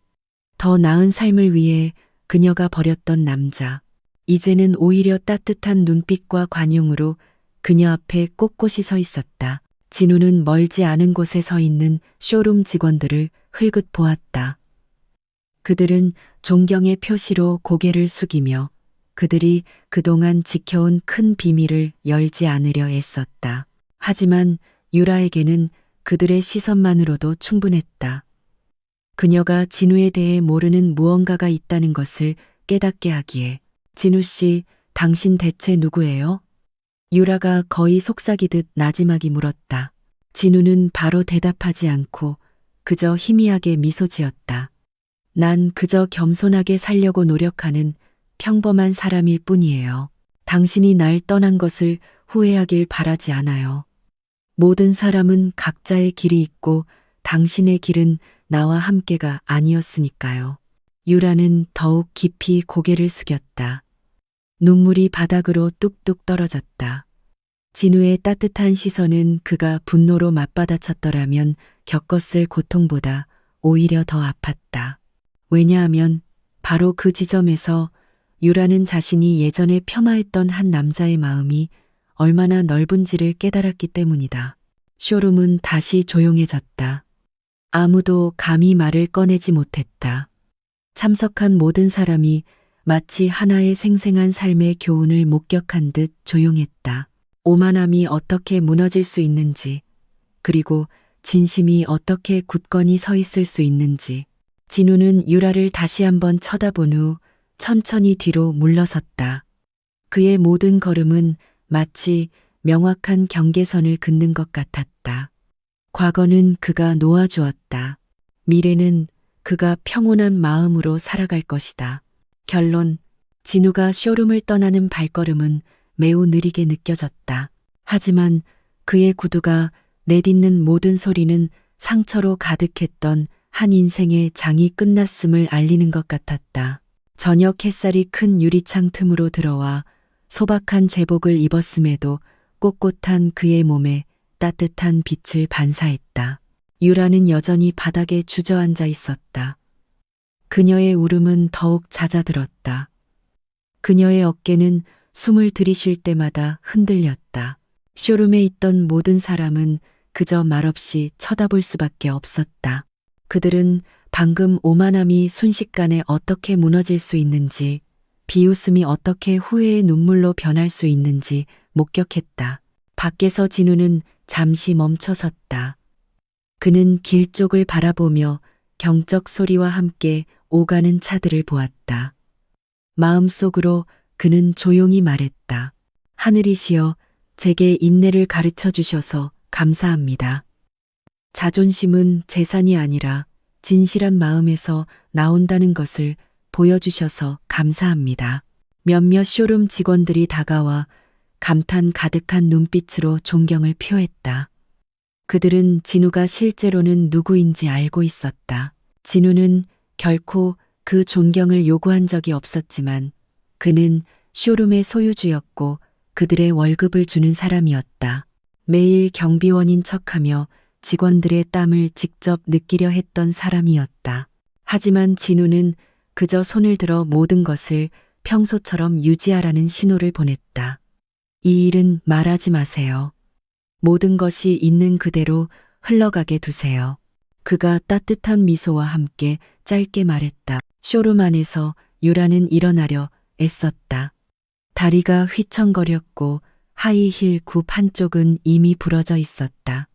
더 나은 삶을 위해 그녀가 버렸던 남자, 이제는 오히려 따뜻한 눈빛과 관용으로 그녀 앞에 꼿꼿이 서 있었다. 진우는 멀지 않은 곳에 서 있는 쇼룸 직원들을 흘긋 보았다. 그들은 존경의 표시로 고개를 숙이며 그들이 그동안 지켜온 큰 비밀을 열지 않으려 애썼다. 하지만 유라에게는 그들의 시선만으로도 충분했다. 그녀가 진우에 대해 모르는 무언가가 있다는 것을 깨닫게 하기에. 진우 씨, 당신 대체 누구예요? 유라가 거의 속삭이듯 나지막이 물었다. 진우는 바로 대답하지 않고 그저 희미하게 미소 지었다. 난 그저 겸손하게 살려고 노력하는 평범한 사람일 뿐이에요. 당신이 날 떠난 것을 후회하길 바라지 않아요. 모든 사람은 각자의 길이 있고 당신의 길은 나와 함께가 아니었으니까요. 유라는 더욱 깊이 고개를 숙였다. 눈물이 바닥으로 뚝뚝 떨어졌다. 진우의 따뜻한 시선은 그가 분노로 맞받아쳤더라면 겪었을 고통보다 오히려 더 아팠다. 왜냐하면 바로 그 지점에서 유라는 자신이 예전에 폄하했던 한 남자의 마음이 얼마나 넓은지를 깨달았기 때문이다. 쇼룸은 다시 조용해졌다. 아무도 감히 말을 꺼내지 못했다. 참석한 모든 사람이 마치 하나의 생생한 삶의 교훈을 목격한 듯 조용했다. 오만함이 어떻게 무너질 수 있는지, 그리고 진심이 어떻게 굳건히 서 있을 수 있는지. 진우는 유라를 다시 한번 쳐다본 후 천천히 뒤로 물러섰다. 그의 모든 걸음은 마치 명확한 경계선을 긋는 것 같았다. 과거는 그가 놓아주었다. 미래는 그가 평온한 마음으로 살아갈 것이다. 결론, 진우가 쇼룸을 떠나는 발걸음은 매우 느리게 느껴졌다. 하지만 그의 구두가 내딛는 모든 소리는 상처로 가득했던 한 인생의 장이 끝났음을 알리는 것 같았다. 저녁 햇살이 큰 유리창 틈으로 들어와 소박한 제복을 입었음에도 꼿꼿한 그의 몸에 따뜻한 빛을 반사했다. 유라는 여전히 바닥에 주저앉아 있었다. 그녀의 울음은 더욱 잦아들었다. 그녀의 어깨는 숨을 들이쉴 때마다 흔들렸다. 쇼룸에 있던 모든 사람은 그저 말없이 쳐다볼 수밖에 없었다. 그들은 방금 오만함이 순식간에 어떻게 무너질 수 있는지, 비웃음이 어떻게 후회의 눈물로 변할 수 있는지 목격했다. 밖에서 진우는 잠시 멈춰섰다. 그는 길 쪽을 바라보며 경적 소리와 함께 오가는 차들을 보았다. 마음속으로 그는 조용히 말했다. 하늘이시여, 제게 인내를 가르쳐 주셔서 감사합니다. 자존심은 재산이 아니라 진실한 마음에서 나온다는 것을 보여주셔서 감사합니다. 몇몇 쇼룸 직원들이 다가와 감탄 가득한 눈빛으로 존경을 표했다. 그들은 진우가 실제로는 누구인지 알고 있었다. 진우는 결코 그 존경을 요구한 적이 없었지만 그는 쇼룸의 소유주였고 그들의 월급을 주는 사람이었다. 매일 경비원인 척하며 직원들의 땀을 직접 느끼려 했던 사람이었다. 하지만 진우는 그저 손을 들어 모든 것을 평소처럼 유지하라는 신호를 보냈다. 이 일은 말하지 마세요. 모든 것이 있는 그대로 흘러가게 두세요. 그가 따뜻한 미소와 함께 짧게 말했다. 쇼룸 안에서 유라는 일어나려 애썼다. 다리가 휘청거렸고 하이힐 굽 한쪽은 이미 부러져 있었다.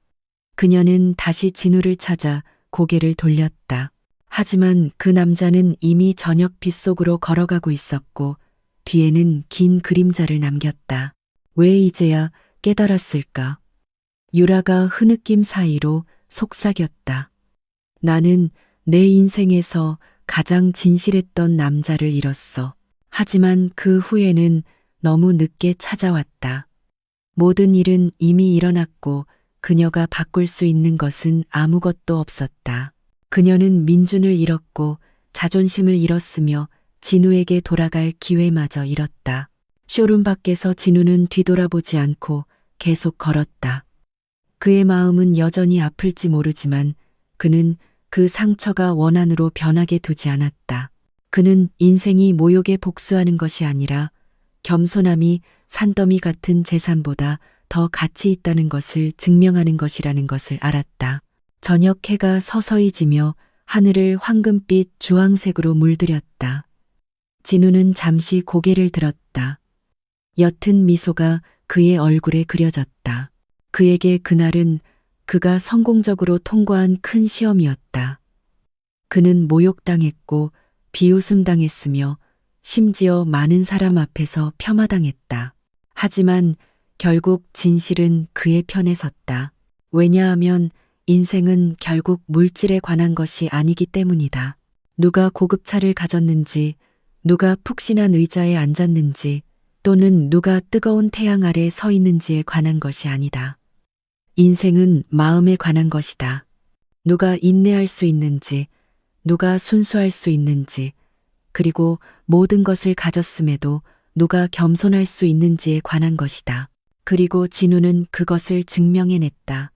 그녀는 다시 진우를 찾아 고개를 돌렸다. 하지만 그 남자는 이미 저녁 빛 속으로 걸어가고 있었고 뒤에는 긴 그림자를 남겼다. 왜 이제야 깨달았을까? 유라가 흐느낌 사이로 속삭였다. 나는 내 인생에서 가장 진실했던 남자를 잃었어. 하지만 그 후에는 너무 늦게 찾아왔다. 모든 일은 이미 일어났고 그녀가 바꿀 수 있는 것은 아무것도 없었다. 그녀는 민준을 잃었고 자존심을 잃었으며 진우에게 돌아갈 기회마저 잃었다. 쇼룸 밖에서 진우는 뒤돌아보지 않고 계속 걸었다. 그의 마음은 여전히 아플지 모르지만 그는 그 상처가 원한으로 변하게 두지 않았다. 그는 인생이 모욕에 복수하는 것이 아니라 겸손함이 산더미 같은 재산보다 더 가치 있다는 것을 증명하는 것이라는 것을 알았다. 저녁 해가 서서히 지며 하늘을 황금빛 주황색으로 물들였다. 진우는 잠시 고개를 들었다. 옅은 미소가 그의 얼굴에 그려졌다. 그에게 그날은 그가 성공적으로 통과한 큰 시험이었다. 그는 모욕당했고 비웃음당했으며 심지어 많은 사람 앞에서 폄하당했다. 하지만 결국 진실은 그의 편에 섰다. 왜냐하면 인생은 결국 물질에 관한 것이 아니기 때문이다. 누가 고급차를 가졌는지, 누가 푹신한 의자에 앉았는지, 또는 누가 뜨거운 태양 아래 서 있는지에 관한 것이 아니다. 인생은 마음에 관한 것이다. 누가 인내할 수 있는지, 누가 순수할 수 있는지, 그리고 모든 것을 가졌음에도 누가 겸손할 수 있는지에 관한 것이다. 그리고 진우는 그것을 증명해냈다.